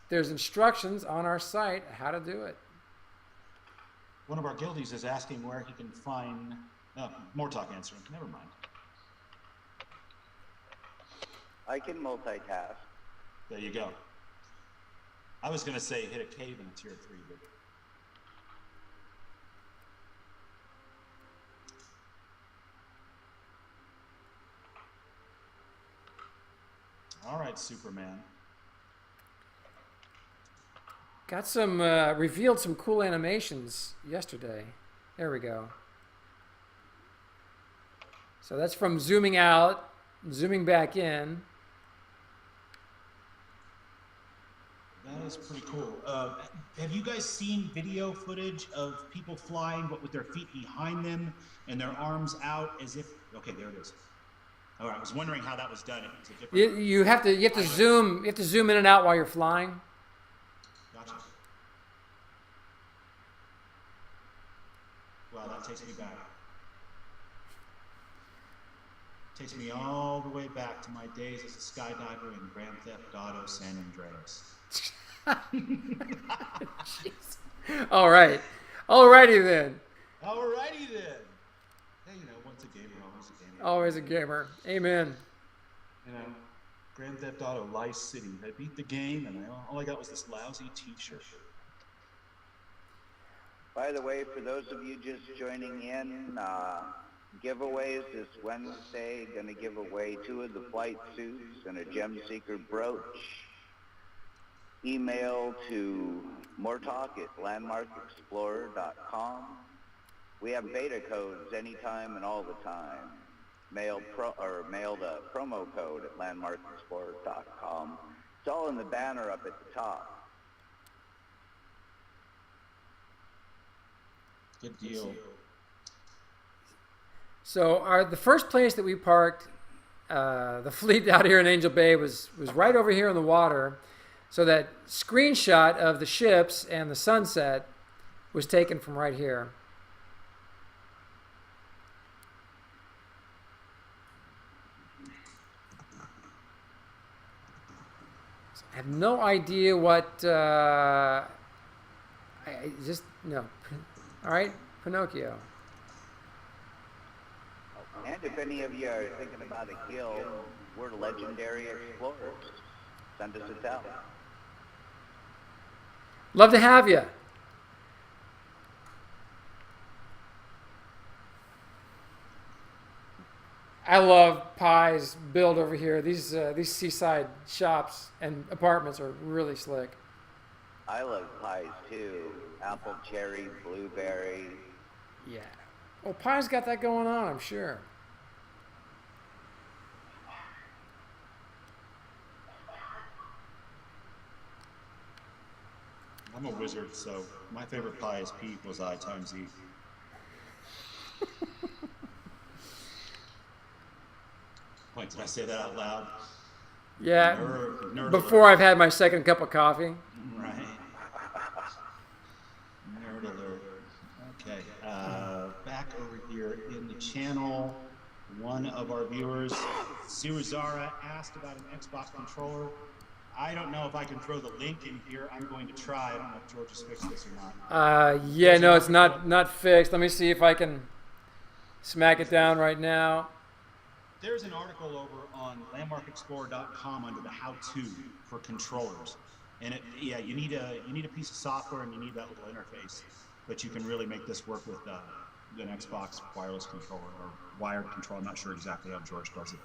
There's instructions on our site how to do it. One of our guildies is asking where he can find... more talk answering. Never mind. I can multitask. There you go. I was going to say hit a cave in a tier 3, but... All right, Superman. Got some, revealed some cool animations yesterday. There we go. So that's from zooming out, zooming back in. That is pretty cool. Have you guys seen video footage of people flying, but with their feet behind them and their arms out as if... Okay, there it is. All right, I was wondering how that was done. If it's a different... You have to zoom in and out while you're flying. Gotcha. Wow, that takes me back. Takes me all the way back to my days as a skydiver in Grand Theft Auto San Andreas. All right. Alrighty then. Alrighty then. Hey, once a gamer, always a gamer. Always a gamer. Amen. Grand Theft Auto Vice City. I beat the game, and all I got was this lousy T-shirt. By the way, for those of you just joining in, giveaways this Wednesday. Going to give away 2 of the flight suits and a Gem Seeker brooch. Email to moretalk@landmarkexplorer.com. We have beta codes anytime and all the time. Mail the promo code at landmarkexplorer.com. It's all in the banner up at the top. Good deal. So the first place that we parked, the fleet out here in Angel Bay was right over here in the water. So that screenshot of the ships and the sunset was taken from right here. So I have no idea what. I just no. All right, Pinocchio. And if any of you are thinking about a guild, we're legendary explorers. Send us a tell. Love to have you. I love Pi's build over here. These seaside shops and apartments are really slick. I love pies too. Apple, cherry, blueberry. Yeah. Well, Pi's got that going on, I'm sure. I'm a wizard, so my favorite pie is P equals I times E. Wait, did I say that out loud? Yeah. Nerd Before alert. I've had my second cup of coffee. Right. Nerd alert. Okay. Back over here in the channel, one of our viewers, Sirazara, asked about an Xbox controller. I don't know if I can throw the link in here. I'm going to try. I don't know if George has fixed this or not. Yeah, no, it's not fixed. Let me see if I can smack it down right now. There's an article over on landmarkexplorer.com under the how-to for controllers. And you need a piece of software and you need that little interface. But you can really make this work with an Xbox wireless controller or wired control. I'm not sure exactly how George does it.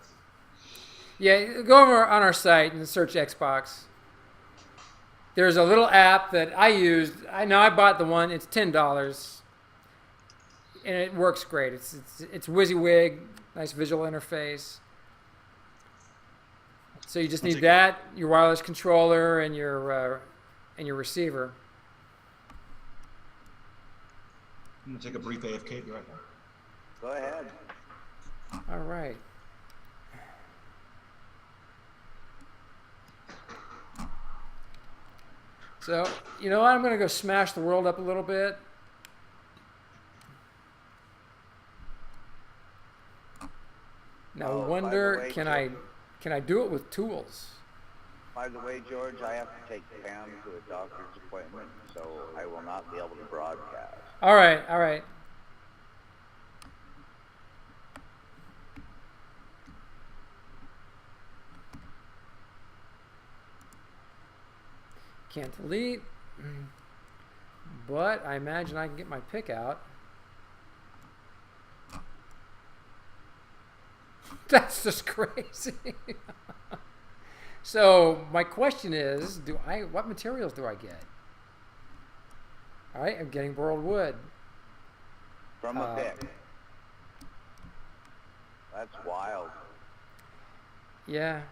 Yeah, go over on our site and search Xbox. There's a little app that I used. I bought the one. It's $10, and it works great. It's WYSIWYG, nice visual interface. So you just need that, your wireless controller, and your receiver. I'm gonna take a brief AFK. Be right back. Go ahead. All right. So, you know what? I'm going to go smash the world up a little bit. Now, Oh, by the wonder, way, can George- I do it with tools? By the way, George, I have to take Pam to a doctor's appointment, so I will not be able to broadcast. All right, all right. Can't delete, but I imagine I can get my pick out. That's just crazy. So my question is, what materials do I get? All right, I'm getting borrowed wood. From a pick. That's wild. Yeah.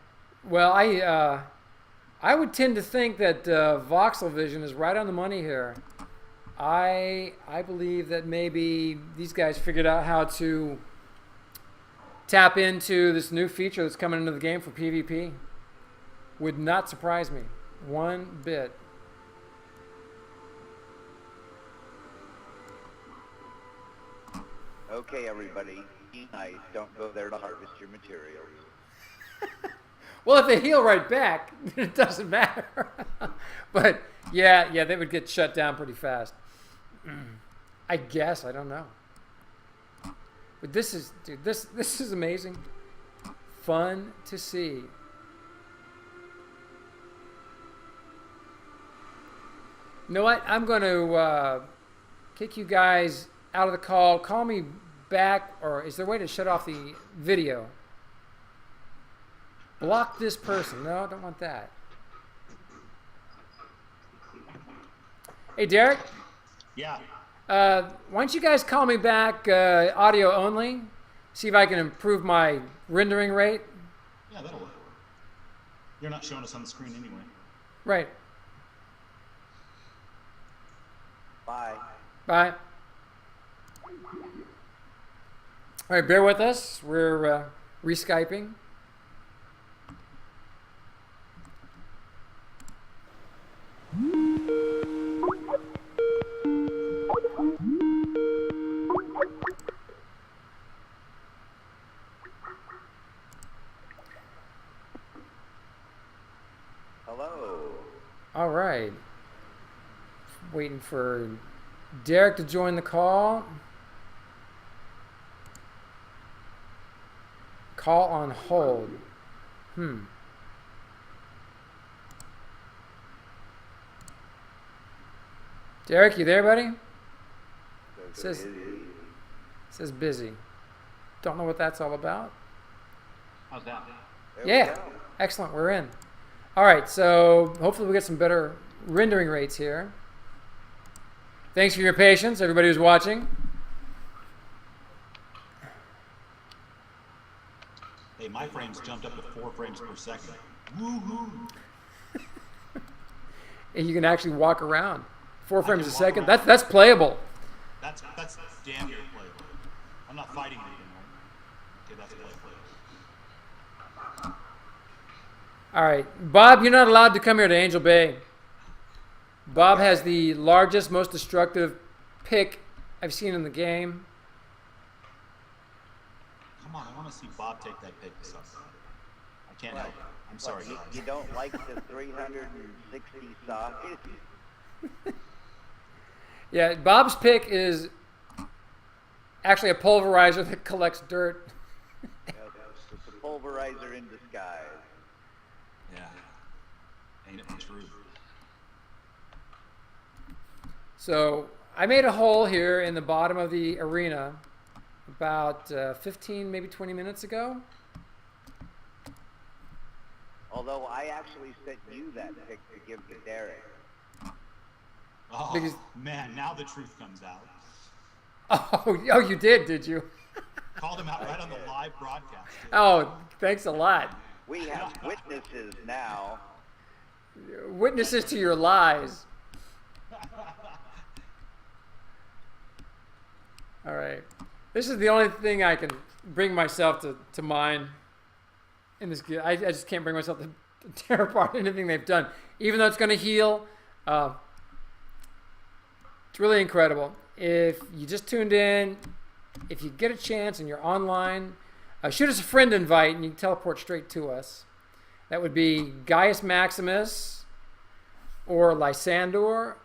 Well, I would tend to think that voxel vision is right on the money here. I believe that maybe these guys figured out how to tap into this new feature that's coming into the game for PvP. Would not surprise me one bit. Okay, everybody, be nice. Don't go there to harvest your materials. Well, if they heal right back, it doesn't matter. But yeah, they would get shut down pretty fast. I guess, I don't know. But this is, dude, this is amazing. Fun to see. You know what? I'm going to kick you guys out of the call. Call me back, or is there a way to shut off the video? Block this person. No, I don't want that. Hey, Derek? Yeah. Why don't you guys call me back audio only? See if I can improve my rendering rate. Yeah, that'll work. You're not showing us on the screen anyway. Right. Bye. Bye. All right, bear with us. We're re-Skyping. Hello. All right. Waiting for Derek to join the call. Call on hold. Derek, you there, buddy? Says busy. Don't know what that's all about. How's that? There we Yeah. go. Excellent. We're in. All right. So hopefully we get some better rendering rates here. Thanks for your patience, everybody who's watching. Hey, my frames jumped up to 4 frames per second. Woohoo! And you can actually walk around. 4 frames a walk second. around. That's playable. That's damn near playable. I'm not fighting anything, right? Okay, that's playable. All right. Bob, you're not allowed to come here to Angel Bay. Bob has the largest, most destructive pick I've seen in the game. Come on, I want to see Bob take that pick to something. I can't help it. I'm sorry, You, guys. you don't like the 360 size? Yeah, Bob's pick is actually a pulverizer that collects dirt. It's a pulverizer in disguise. Yeah. Ain't it true? So I made a hole here in the bottom of the arena about 15, maybe 20 minutes ago. Although I actually sent you that pic to give to Derek. Oh, Because- man, now the truth comes out. Oh, you did you? Called him out right on the live broadcast. too. Oh, thanks a lot. We have witnesses now. Witnesses to your lies. All right. This is the only thing I can bring myself to mind in this game. I just can't bring myself to tear apart anything they've done. Even though it's going to heal, Uh, it's really incredible. If you just tuned in, if you get a chance and you're online, shoot us a friend invite and you can teleport straight to us. That would be Gaius Maximus or Lysander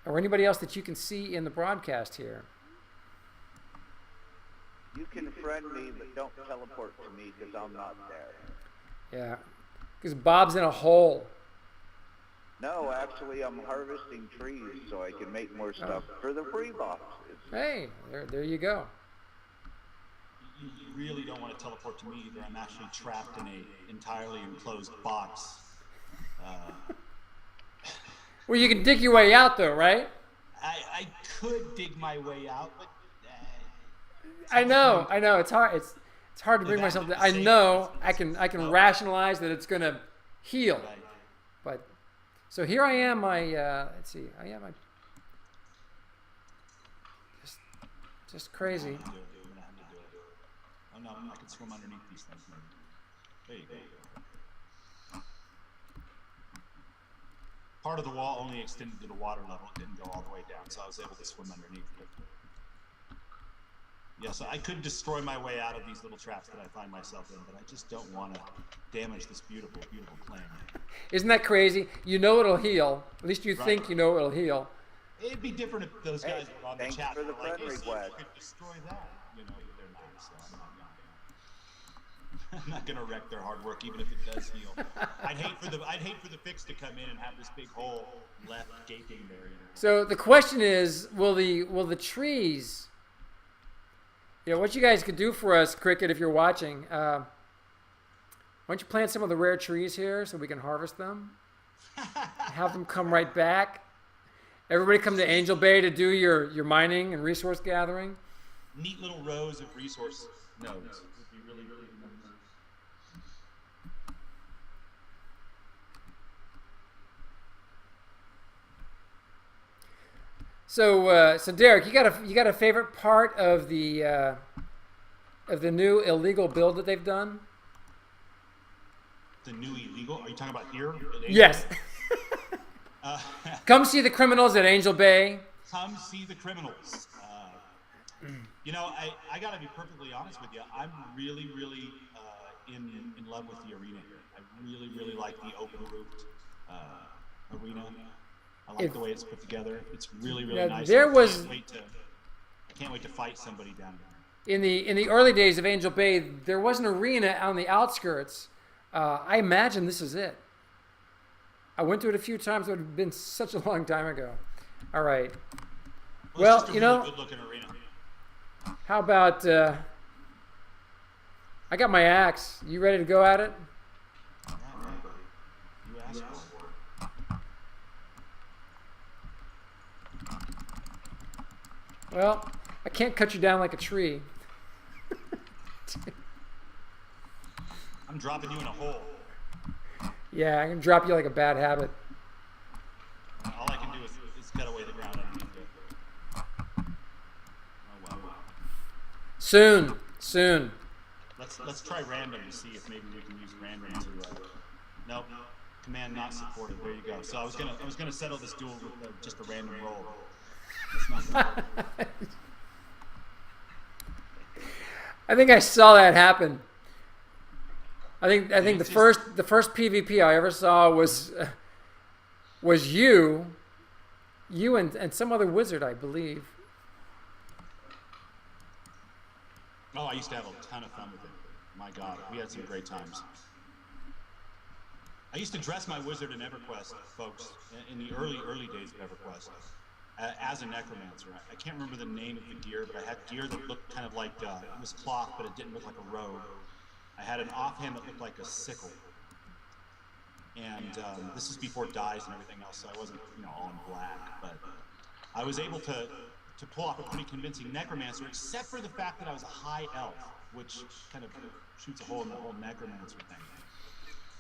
or anybody else that you can see in the broadcast here. You can friend me, but don't teleport to me because I'm not there. Yeah, because Bob's in a hole. No, actually, I'm harvesting trees so I can make more stuff for the free boxes. Hey, there you go. You really don't want to teleport to me either. I'm actually trapped in a entirely enclosed box. Well, you can dig your way out, though, right? I could dig my way out, but I know. It's hard. It's hard to bring myself. I know. I can rationalize that it's gonna heal, Right. but so here I am. Let's see. I am. Just crazy. I'm gonna have to do it. Oh no, I can swim underneath these things. There you go. Part of the wall only extended to the water level. It didn't go all the way down, so I was able to swim underneath it. Yeah, so I could destroy my way out of these little traps that I find myself in, but I just don't want to damage this beautiful, beautiful claim. Isn't that crazy? You know it'll heal. At least you think you know it'll heal. It'd be different if those guys were on the thanks chat. for the Like, friend hey, see if you request. could destroy that. You know, they're not, so I'm not gonna wreck their hard work, even if it does heal. I'd hate for the fix to come in and have this big hole left gaping there. You know? So the question is, will the trees? What you guys could do for us, Cricket, if you're watching. Why don't you plant some of the rare trees here so we can harvest them? Have them come right back. Everybody come to Angel Bay to do your mining and resource gathering. Neat little rows of resource nodes would be really, really nice. So Derek, you got a favorite part of the new illegal build that they've done? The new illegal? Are you talking about here? Yes. Come see the criminals at Angel Bay. Come see the criminals. I got to be perfectly honest with you. I'm really, really in love with the arena here. I really, really like the open-roofed arena. I like the way it's put together. It's really, really nice. I can't wait to fight somebody down there. In the early days of Angel Bay, there was an arena on the outskirts. I imagine this is it. I went to it a few times. It would have been such a long time ago. All right. Well, it's just a really good-looking arena. How about I got my axe. You ready to go at it? All right. You asked for it. Well, I can't cut you down like a tree. I'm dropping you in a hole. Yeah, I can drop you like a bad habit. All I can do is cut away the ground underneath it. Oh, wow. Soon. Let's try random to see if maybe we can use random to. Nope. Command not supported. There you go. So I was gonna settle this duel with just a random roll. That's not gonna work. I think I saw that happen. I think the first PvP I ever saw was you and some other wizard, I believe. Oh, I used to have a ton of fun with it. My God, we had some great times. I used to dress my wizard in EverQuest, folks, in the early days of EverQuest, as a necromancer. I can't remember the name of the gear, but I had gear that looked kind of like it was cloth, but it didn't look like a robe. I had an offhand that looked like a sickle, and this is before dyes and everything else, so I wasn't all in black, but I was able to pull off a pretty convincing necromancer, except for the fact that I was a high elf, which kind of shoots a hole in the whole necromancer thing.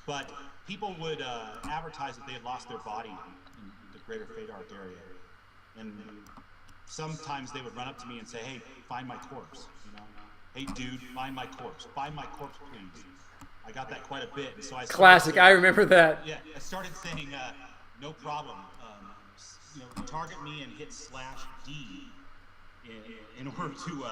But people would advertise that they had lost their body in the greater Fadark area. And sometimes they would run up to me and say, hey, find my corpse. Hey, dude, find my corpse. Find my corpse, please. I got that quite a bit, and so I Classic. I remember that. Yeah, I started saying, no problem. Target me and hit /D in order to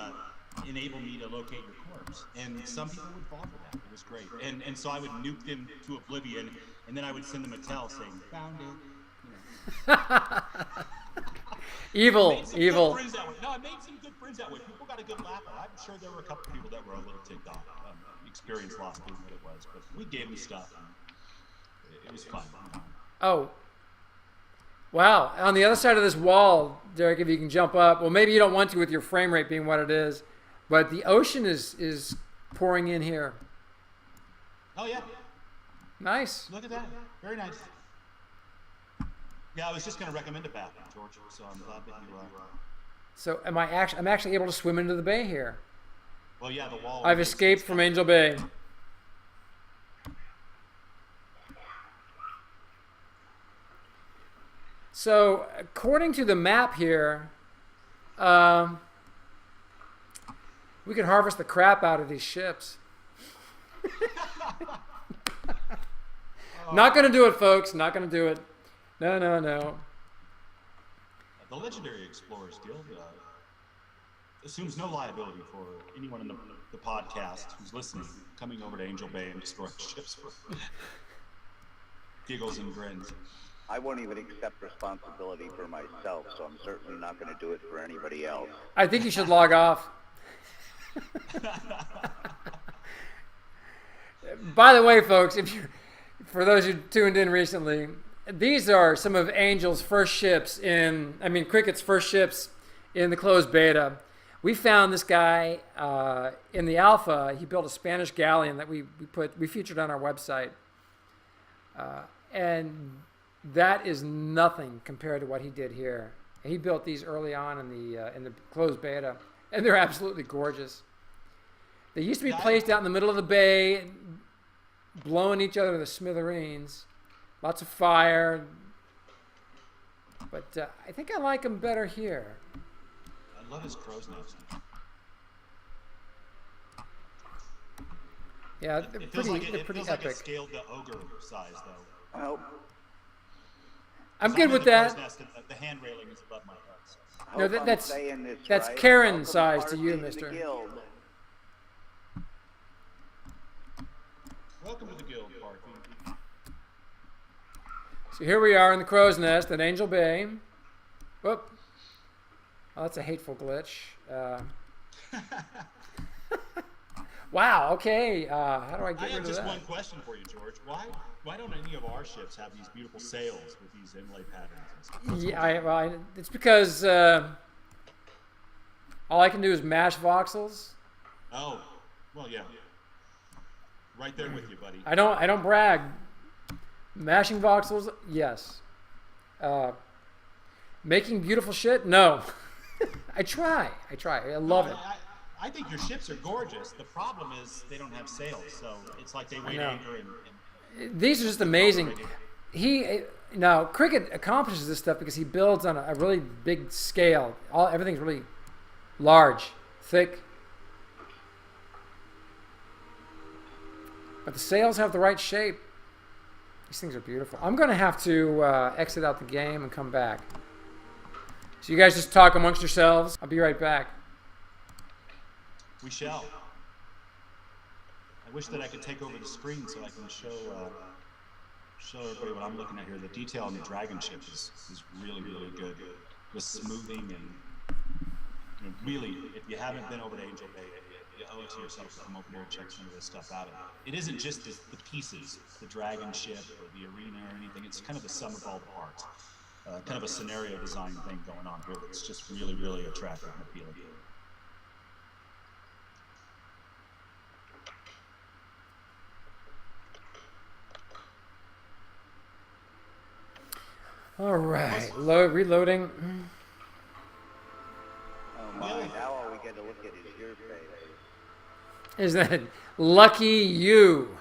enable me to locate your corpse. And some people would fall for that. It was great. And so I would nuke them to oblivion, and then I would send them a tell saying, found it. Evil. No, I made some good friends that way. People got a good laugh at it. I'm sure there were a couple people that were a little ticked off. Experience lost being what it was, but we gave them stuff. And it was fun. Oh. Wow. On the other side of this wall, Derek, if you can jump up. Well, maybe you don't want to with your frame rate being what it is, but the ocean is pouring in here. Oh, yeah. Nice. Look at that. Very nice. Yeah, I was just going to recommend a bathroom, George, so I'm glad that you... So I'm actually able to swim into the bay here. Well, yeah, the wall... I've escaped from Angel Bay. So, according to the map here, we could harvest the crap out of these ships. Not going to do it, folks. Not going to do it. No. The Legendary Explorers Guild assumes no liability for anyone in the podcast who's listening, coming over to Angel Bay and destroying ships for giggles and grins. I won't even accept responsibility for myself, so I'm certainly not going to do it for anybody else. I think you should log off. By the way, folks, for those who tuned in recently, these are some of Angel's first ships Cricket's first ships in the closed beta. We found this guy in the alpha. He built a Spanish galleon that we featured on our website, and that is nothing compared to what he did here. He built these early on in the closed beta, and they're absolutely gorgeous. They used to be placed out in the middle of the bay, blowing each other to smithereens. Lots of fire, but I think I like them better here. I love his crow's nest. Yeah, they're pretty epic. Like it's scaled to ogre size, though. Well, I'm good with that. The hand railing is above my head. No, that's right. Karen Welcome size to you, Party mister. the Guild. Welcome to the guild, Parky. So here we are in the crow's nest at Angel Bay. Whoop. Oh, that's a hateful glitch. Wow, okay. How do I get rid of that? I have just one question for you, George. Why don't any of our ships have these beautiful sails with these inlay patterns and stuff? Yeah, it's because all I can do is mash voxels. Oh, well, yeah. Right there with you, buddy. I don't brag. Mashing voxels, yes. Making beautiful shit, no. I try. I love it. I think your ships are gorgeous. The problem is they don't have sails, so it's like they wait anchor and these are just amazing. Now Cricket accomplishes this stuff because he builds on a really big scale. Everything's really large, thick. But the sails have the right shape. These things are beautiful. I'm going to have to exit out the game and come back. So you guys just talk amongst yourselves. I'll be right back. We shall. I wish that I could take over the screen so I can show everybody what I'm looking at here. The detail on the dragon ship is really, really good. The smoothing and really, if you haven't been over to Angel Bay, you owe it to yourself to come over here and check some of this stuff out. It isn't just the pieces, the dragon ship or the arena or anything. It's kind of the sum of all the parts. Kind of a scenario design thing going on here. It's just really, really attractive and appealing. All right, reloading. Oh my, now all we get to look at is your face. Is that lucky you?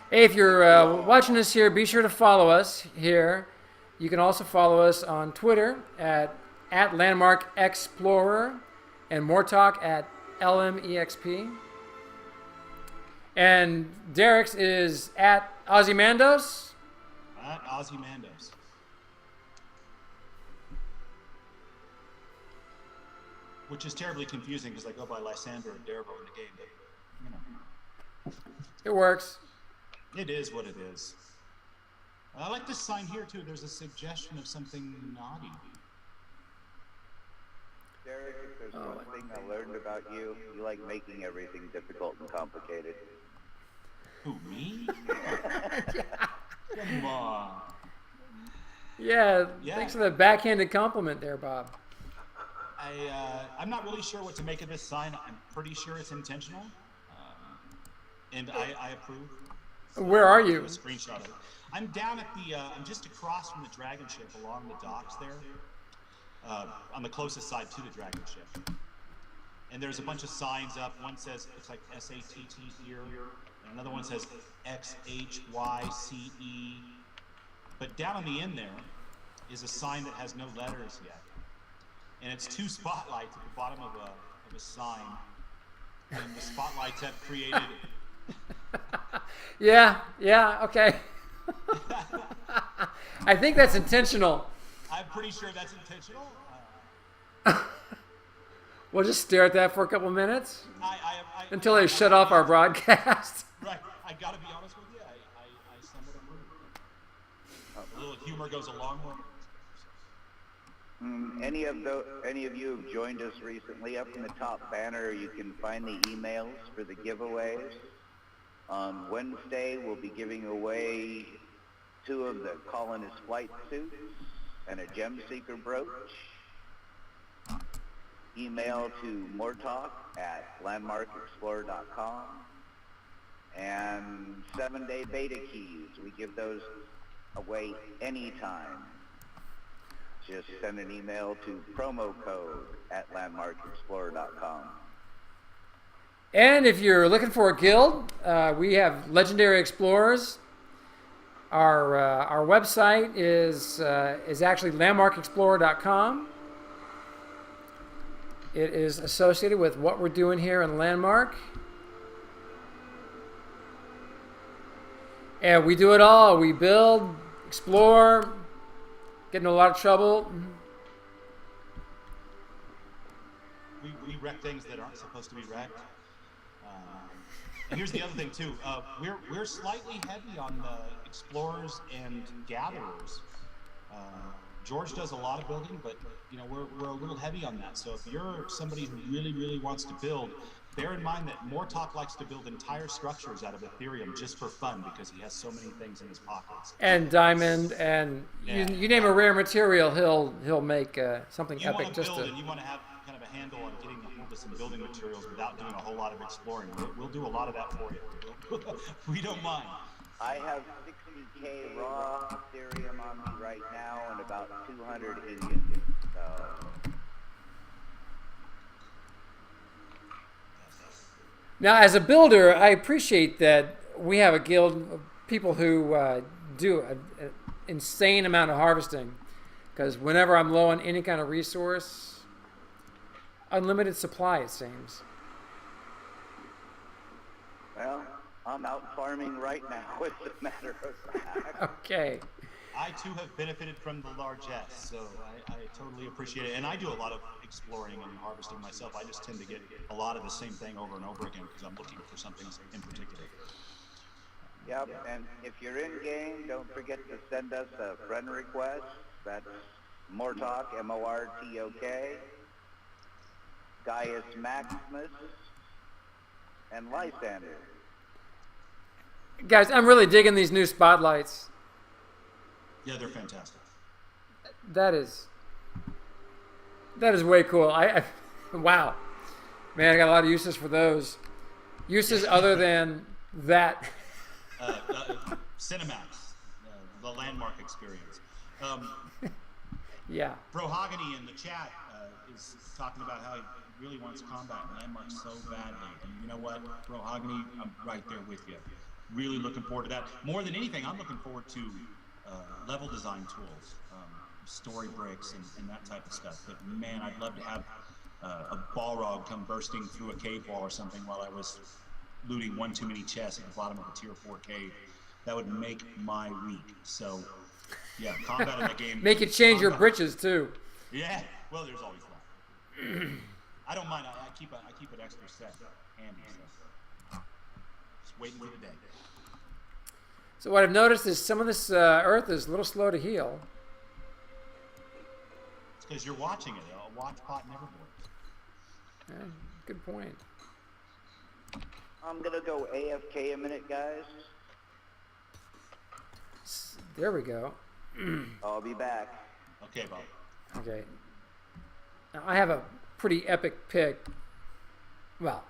Hey, if you're watching us here, be sure to follow us here. You can also follow us on Twitter at Landmark Explorer and More Talk at LMEXP. And Derek's is at Ozymandias. At Ozymandias. Which is terribly confusing because I go by Lysander and Darvo in the game, but you know. It works. It is what it is. I like this sign here too. There's a suggestion of something naughty. Derek, if there's one thing I learned about you, you like making everything difficult and complicated. Who, me? Come on. Yeah, thanks for the backhanded compliment there, Bob. I'm not really sure what to make of this sign. I'm pretty sure it's intentional, and I approve. Where are you? A screenshot of it. I'm down at the. I'm just across from the dragon ship along the docks there, on the closest side to the dragon ship. And there's a bunch of signs up. One says it's like SATT here, and another one says XHYCE. But down on the end there is a sign that has no letters yet. And it's two spotlights at the bottom of a sign. And the spotlights have created... Yeah, okay. I think that's intentional. I'm pretty sure that's intentional. We'll just stare at that for a couple minutes until they I shut off our broadcast. Right. I got to be honest with you. I somewhat approve. A little humor goes a long way. Any of you who've joined us recently, up in the top banner, you can find the emails for the giveaways. On Wednesday, we'll be giving away 2 of the Colonist flight suits and a Gem Seeker brooch. Email to moretalk@landmarkexplorer.com. And 7-day beta keys. We give those away anytime. Just send an email to promo code@landmarkexplorer.com. And if you're looking for a guild, we have Legendary Explorers. Our website is actually landmarkexplorer.com. It is associated with what we're doing here in Landmark. And we do it all. We build, explore, get in a lot of trouble. We wreck things that aren't supposed to be wrecked. And here's the other thing too. We're slightly heavy on the explorers and gatherers. George does a lot of building, but you know we're a little heavy on that. So if you're somebody who really wants to build, bear in mind that Mortalk likes to build entire structures out of Ethereum just for fun because he has so many things in his pockets. And diamond, and you name a rare material, he'll make something you epic want just build to. And you want to have kind of a handle on getting a hold of some building materials without doing a whole lot of exploring. We'll do a lot of that for you. We don't mind. I have 60K raw Ethereum on me right now and about 200 Indian. So. Now, as a builder, I appreciate that we have a guild of people who do an insane amount of harvesting. Because whenever I'm low on any kind of resource, unlimited supply, it seems. Well, I'm out farming right now, as a matter of fact. Okay. I too have benefited from the largesse, so I totally appreciate it. And I do a lot of exploring and harvesting myself. I just tend to get a lot of the same thing over and over again because I'm looking for something in particular. Yep, and if you're in game, don't forget to send us a friend request. That's Mortalk, M-O-R-T-O-K, Gaius Maximus, and Lysander. Guys, I'm really digging these new spotlights. Yeah, they're fantastic. That is way cool. Wow, man, I got a lot of uses for those. Uses other than that. Cinemax, the landmark experience. Yeah. Brohogany in the chat is talking about how he really wants combat and landmark so badly. And you know what, Brohogany, I'm right there with you. Really looking forward to that. More than anything, I'm looking forward to level design tools, story bricks, and that type of stuff. But man, I'd love to have a Balrog come bursting through a cave wall or something while I was looting one too many chests at the bottom of a tier 4 cave. That would make my week. So, yeah, combat in the game. Make you change your britches too. Yeah, well, there's always that. I don't mind. I keep an extra set handy. So. Just waiting for the day. So what I've noticed is some of this earth is a little slow to heal. It's because you're watching it. A watch pot never works. Yeah, good point. I'm gonna go AFK a minute, guys. There we go. I'll be back. Okay, Bob. Okay. Now I have a pretty epic pick. Well,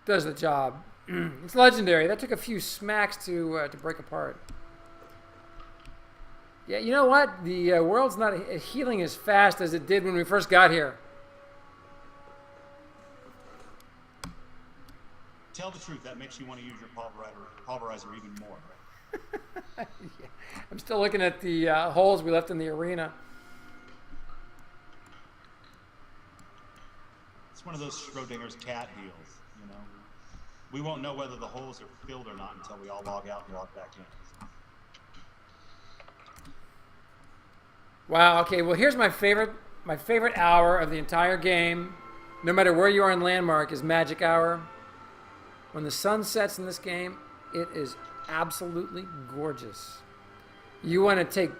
does the job. It's legendary. That took a few smacks to break apart. Yeah, you know what? The world's not healing as fast as it did when we first got here. Tell the truth. That makes you want to use your pulverizer even more. Yeah. I'm still looking at the holes we left in the arena. It's one of those Schrodinger's cat deals, you know. We won't know whether the holes are filled or not until we all log out and log back in. Wow. Okay. Well, here's my favorite hour of the entire game. No matter where you are in Landmark, is Magic Hour. When the sun sets in this game, it is absolutely gorgeous. You want to take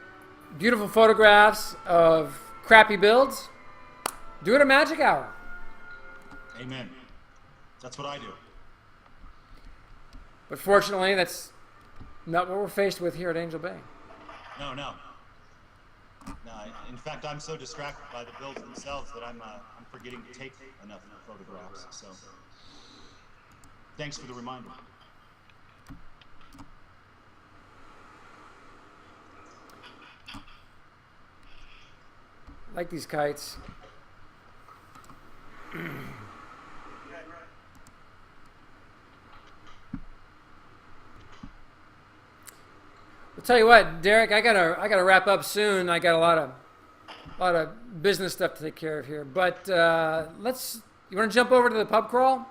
beautiful photographs of crappy builds? Do it at Magic Hour. Amen. That's what I do. But fortunately, that's not what we're faced with here at Angel Bay. No. In fact, I'm so distracted by the builds themselves that I'm forgetting to take enough photographs. So, thanks for the reminder. I like these kites. I'll tell you what, Derek, I gotta wrap up soon. I got a lot of business stuff to take care of here. But you want to jump over to the pub crawl?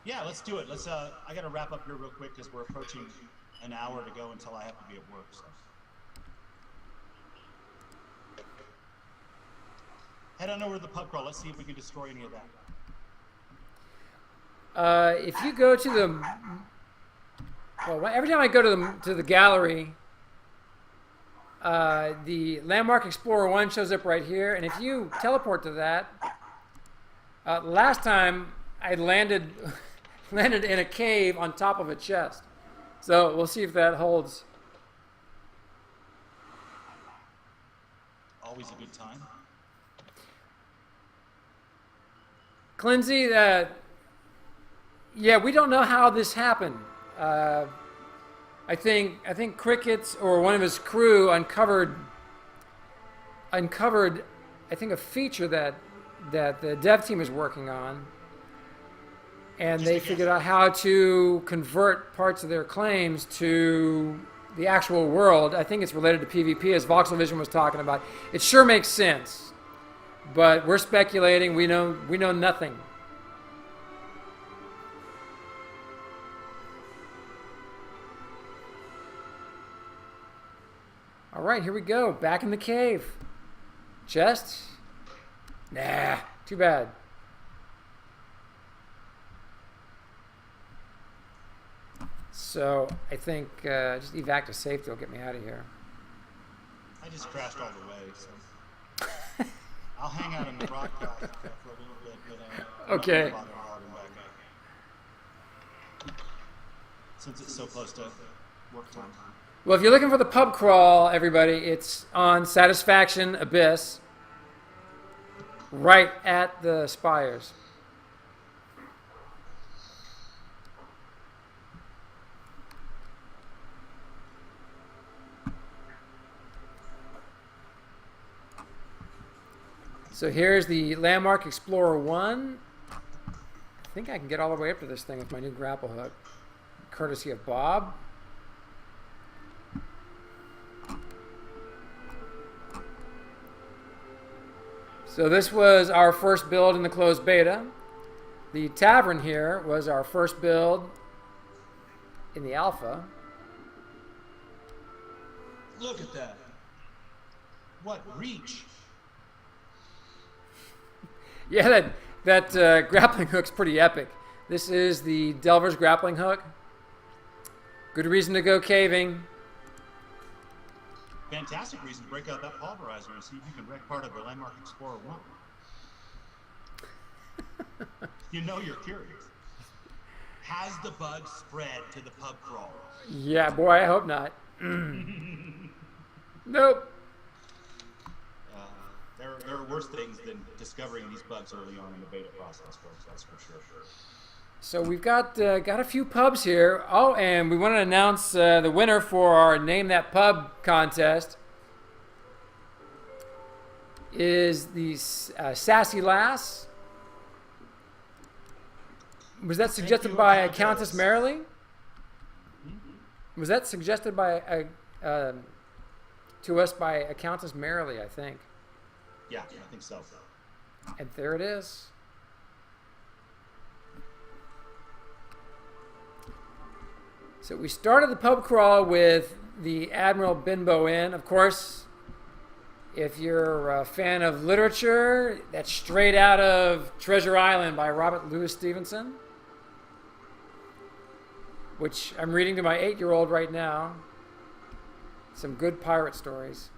Yeah, let's do it. I gotta wrap up here real quick because we're approaching an hour to go until I have to be at work. So. Head on over to the pub crawl. Let's see if we can destroy any of that. If you go to the every time I go to the gallery, the Landmark Explorer 1 shows up right here, and if you teleport to that, last time I landed in a cave on top of a chest. So we'll see if that holds. Always a good time. Clinzy, yeah, we don't know how this happened. I think Crickets or one of his crew uncovered I think a feature that the dev team is working on, and they figured out how to convert parts of their claims to the actual world. I think it's related to PvP, as Voxelvision was talking about. It sure makes sense, but we're speculating. We know nothing. All right, here we go. Back in the cave. Chest? Nah, too bad. So I think just evac to safety will get me out of here. I just crashed all the way, so I'll hang out in the broadcast for a little bit. But, okay. Since it's so close to work time. Well, if you're looking for the pub crawl, everybody, it's on Satisfaction Abyss, right at the spires. So here's the Landmark Explorer 1. I think I can get all the way up to this thing with my new grapple hook, courtesy of Bob. So this was our first build in the closed beta. The tavern here was our first build in the alpha. Look at that. What reach? Yeah, that grappling hook's pretty epic. This is the Delver's grappling hook. Good reason to go caving. Fantastic reason to break out that pulverizer and see if you can wreck part of the Landmark Explorer 1. You know you're curious. Has the bug spread to the pub crawl? Yeah, boy, I hope not. Nope. There are worse things than discovering these bugs early on in the beta process, folks. That's for sure. So we've got a few pubs here. Oh, and we want to announce the winner for our Name That Pub contest is the Sassy Lass. Was that suggested by a Countess Merrily? Was that suggested by to us by a Countess Merrily, I think. Yeah, I think so. And there it is. So we started the pub crawl with the Admiral Benbow Inn. Of course, if you're a fan of literature, that's straight out of Treasure Island by Robert Louis Stevenson, which I'm reading to my 8-year-old right now. Some good pirate stories.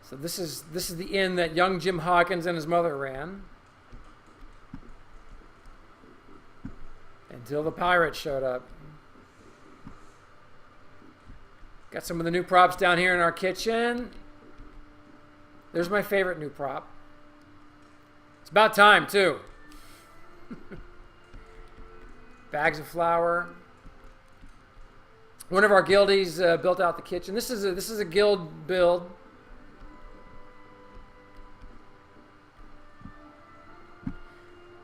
So this is the inn that young Jim Hawkins and his mother ran. Until the pirates showed up. Got some of the new props down here in our kitchen. There's my favorite new prop. It's about time, too. Bags of flour. One of our guildies built out the kitchen. This is a guild build.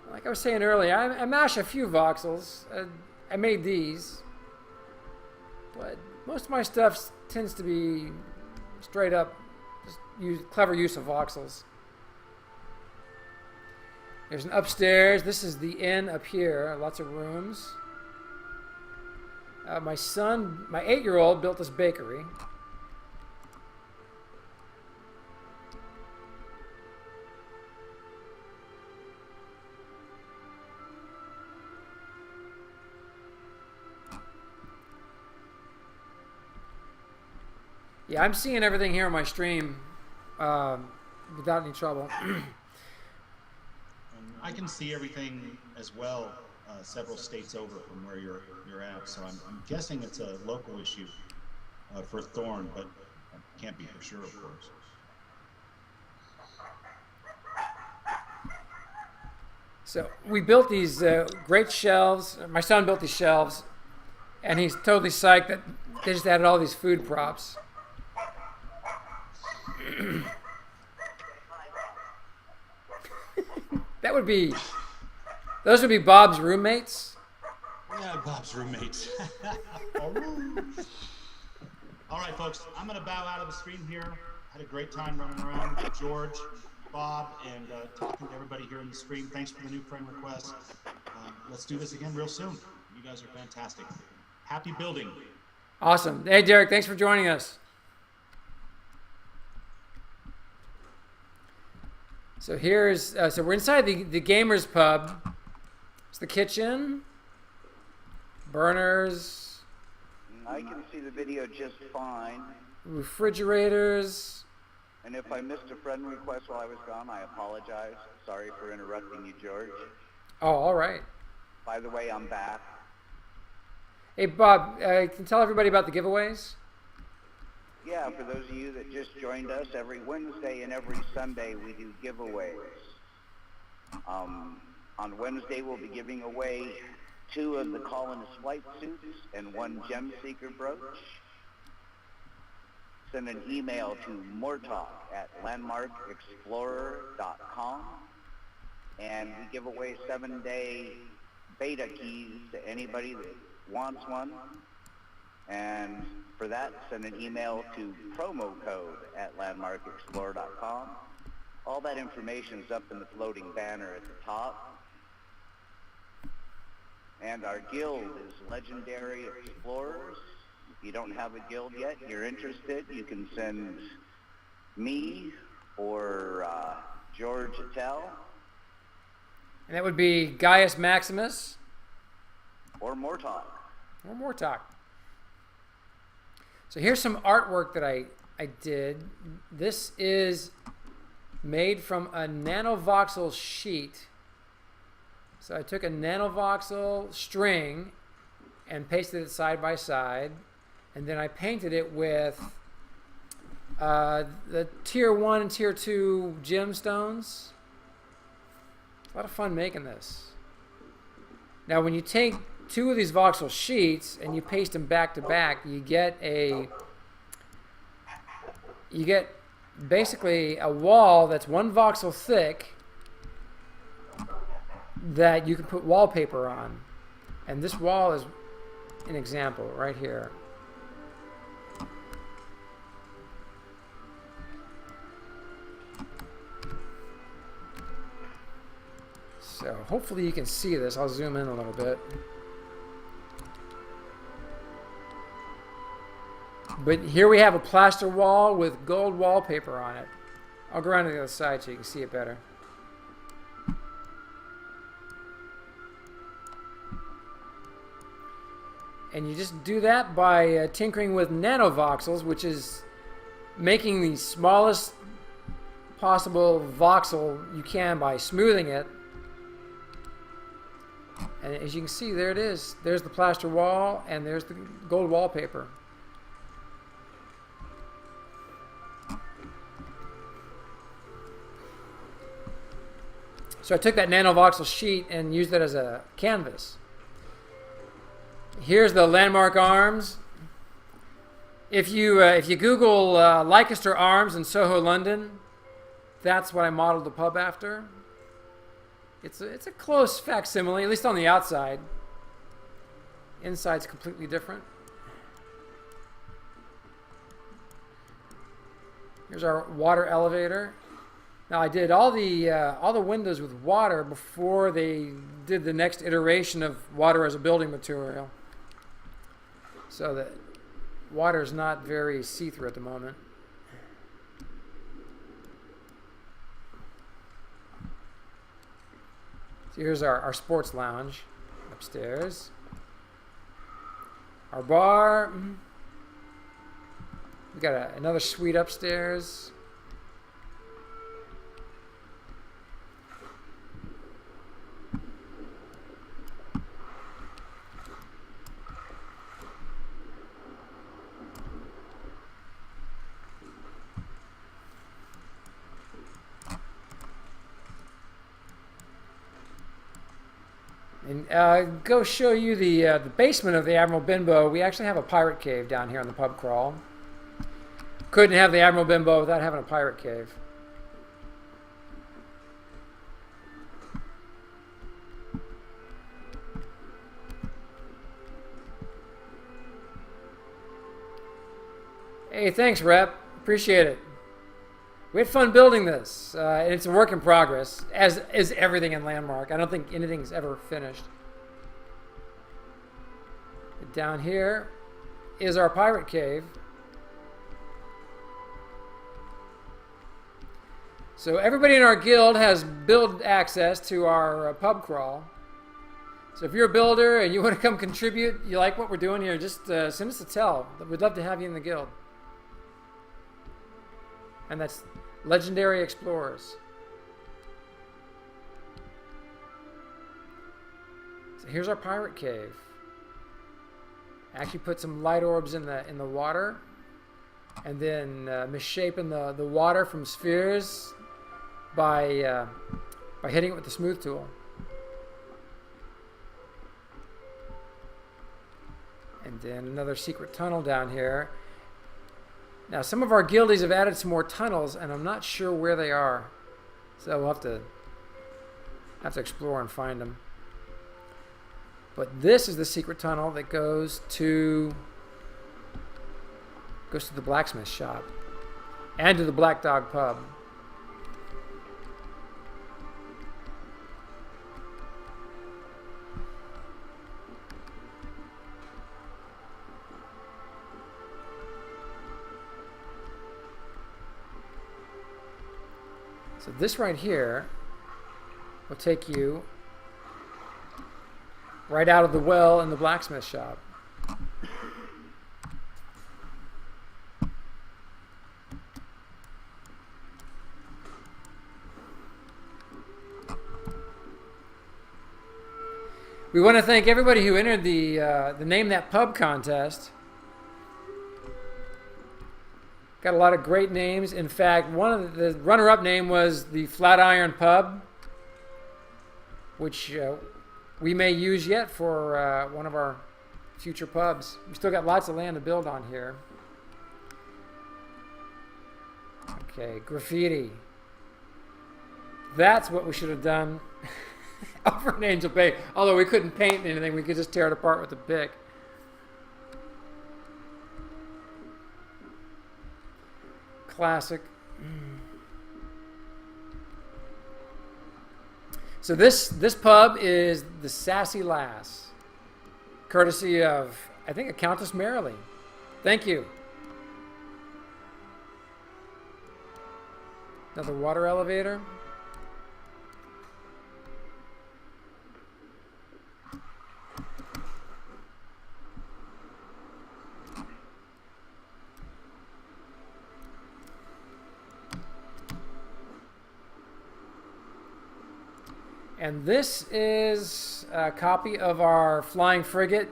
Like I was saying earlier, I mash a few voxels. I made these, but most of my stuff tends to be straight up just clever use of voxels. There's an upstairs. This is the inn up here. Lots of rooms. My son, my 8-year-old, built this bakery. Yeah, I'm seeing everything here on my stream without any trouble. I can see everything as well, several states over from where you're at. So I'm guessing it's a local issue for Thorn, but I can't be for sure, of course. So we built these great shelves. My son built these shelves, and he's totally psyched that they just added all these food props. Those would be Bob's roommates. Yeah, Bob's roommates. All right, folks, I'm going to bow out of the stream here. Had a great time running around with George, Bob, and talking to everybody here in the stream. Thanks for the new friend request. Let's do this again real soon. You guys are fantastic. Happy building. Awesome. Hey, Derek, thanks for joining us. So here's, so we're inside the Gamers Pub. It's the kitchen, burners. I can see the video just fine. Refrigerators. And if I missed a friend request while I was gone, I apologize. Sorry for interrupting you, George. Oh, all right. By the way, I'm back. Hey, Bob, can you tell everybody about the giveaways? Yeah, for those of you that just joined us, every Wednesday and every Sunday we do giveaways. On Wednesday we'll be giving away 2 of the Colonist flight suits and 1 Gem Seeker brooch. Send an email to mortalk@landmarkexplorer.com, and we give away 7-day beta keys to anybody that wants one. And for that, send an email to promocode@landmarkexplorer.com. All that information is up in the floating banner at the top. And our guild is Legendary Explorers. If you don't have a guild yet, you're interested, you can send me or George Attell. And that would be Gaius Maximus. Or Mortok. Or Mortok. So here's some artwork that I did. This is made from a nanovoxel sheet. So I took a nanovoxel string and pasted it side by side, and then I painted it with the tier 1 and tier 2 gemstones. A lot of fun making this. Now when you take 2 of these voxel sheets and you paste them back to back, you get basically a wall that's 1 voxel thick that you can put wallpaper on. And this wall is an example right here. So hopefully you can see this. I'll zoom in a little bit. But here we have a plaster wall with gold wallpaper on it. I'll go around to the other side so you can see it better. And you just do that by tinkering with nanovoxels, which is making the smallest possible voxel you can by smoothing it. And as you can see, there it is. There's the plaster wall, and there's the gold wallpaper. So I took that nanovoxel sheet and used it as a canvas. Here's the landmark arms. If you Google Leicester Arms in Soho, London, that's what I modeled the pub after. It's a close facsimile, at least on the outside. Inside's completely different. Here's our water elevator. Now I did all the windows with water before they did the next iteration of water as a building material, so that water is not very see-through at the moment. So here's our sports lounge upstairs. Our bar. We got another suite upstairs. And go show you the basement of the Admiral Benbow. We actually have a pirate cave down here on the pub crawl. Couldn't have the Admiral Benbow without having a pirate cave. Hey, thanks, Rep. Appreciate it. We had fun building this, and it's a work in progress, as is everything in Landmark. I don't think anything's ever finished. Down here is our pirate cave. So everybody in our guild has build access to our pub crawl. So if you're a builder and you want to come contribute, you like what we're doing here, just send us a tell. We'd love to have you in the guild. And that's Legendary Explorers. So here's our pirate cave. I actually put some light orbs in the water, and then misshapen the water from spheres by hitting it with the smooth tool. And then another secret tunnel down here. Now, some of our guildies have added some more tunnels, and I'm not sure where they are. So we'll have to explore and find them. But this is the secret tunnel that goes to the blacksmith shop and to the Black Dog pub. So this right here will take you right out of the well in the blacksmith shop. We want to thank everybody who entered the Name That Pub contest. Got a lot of great names. In fact, one of the runner-up name was the Flatiron Pub, which we may use yet for one of our future pubs. We still got lots of land to build on here. Okay, graffiti. That's what we should have done over in Angel Bay. Although we couldn't paint anything, we could just tear it apart with a pick. Classic. So this pub is the Sassy Lass, courtesy of, I think, a Countess Merrily. Thank you. Another water elevator. And this is a copy of our flying frigate.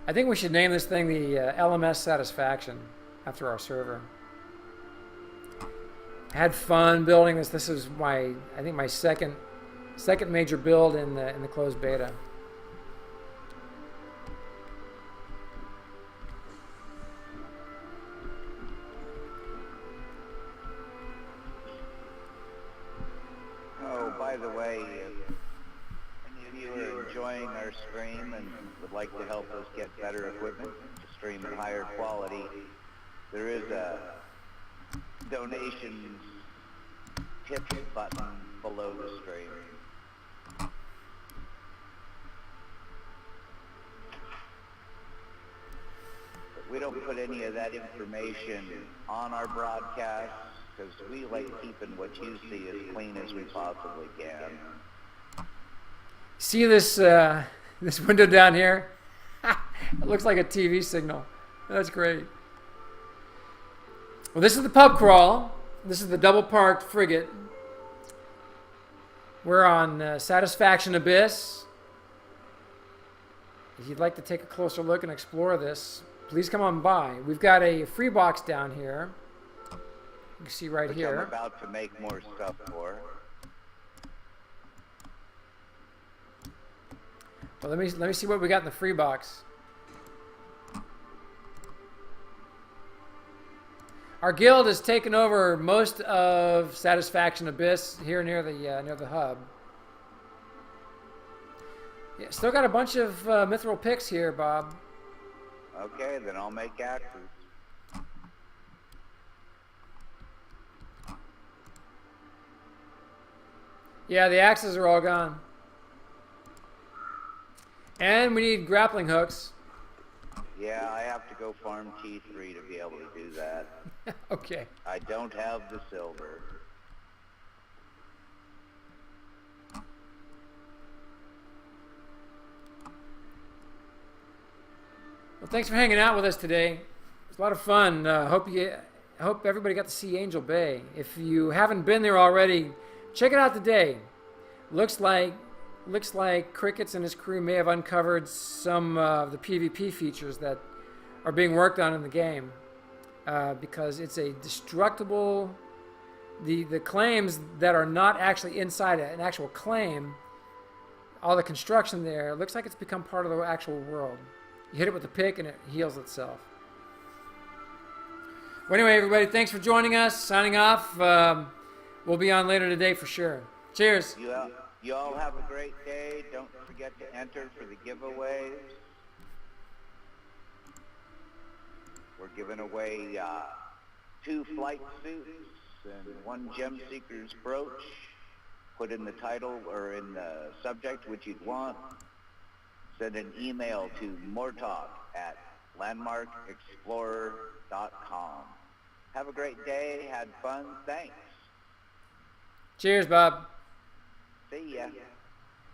I think we should name this thing the LMS Satisfaction after our server. Had fun building this. This is I think my second major build in the closed beta. Oh, by the way, if you are enjoying our stream and would like to help us get better equipment to stream at higher quality, there is a donations tip button below the stream. But we don't put any of that information on our broadcasts because we like keeping what you see as clean as we possibly can. See this this window down here? It looks like a TV signal. That's great. Well, this is the pub crawl. This is the double parked frigate. We're on Satisfaction Abyss. If you'd like to take a closer look and explore this, please come on by. We've got a free box down here. You can see right Which here. I'm about to make more stuff for. Well, let me see what we got in the free box. Our guild has taken over most of Satisfaction Abyss here near the hub. Yeah, still got a bunch of mithril picks here, Bob. Okay, then I'll make axes. Yeah, the axes are all gone. And we need grappling hooks. Yeah, I have to go farm T3 to be able to do that. Okay. I don't have the silver. Well, thanks for hanging out with us today. It was a lot of fun. Hope everybody got to see Angel Bay. If you haven't been there already, check it out today. Looks like Crickets and his crew may have uncovered some of the PvP features that are being worked on in the game, because it's a destructible. The claims that are not actually inside an actual claim, all the construction there, it looks like it's become part of the actual world. You hit it with a pick and it heals itself. Well, anyway, everybody, thanks for joining us. Signing off. We'll be on later today for sure. Cheers. You all have a great day. Don't forget to enter for the giveaways. We're giving away 2 flight suits and 1 Gem Seeker's brooch. Put in the title or in the subject which you'd want. Send an email to mortalk@landmarkexplorer.com. Have a great day. Had fun. Thanks. Cheers, Bob. See ya.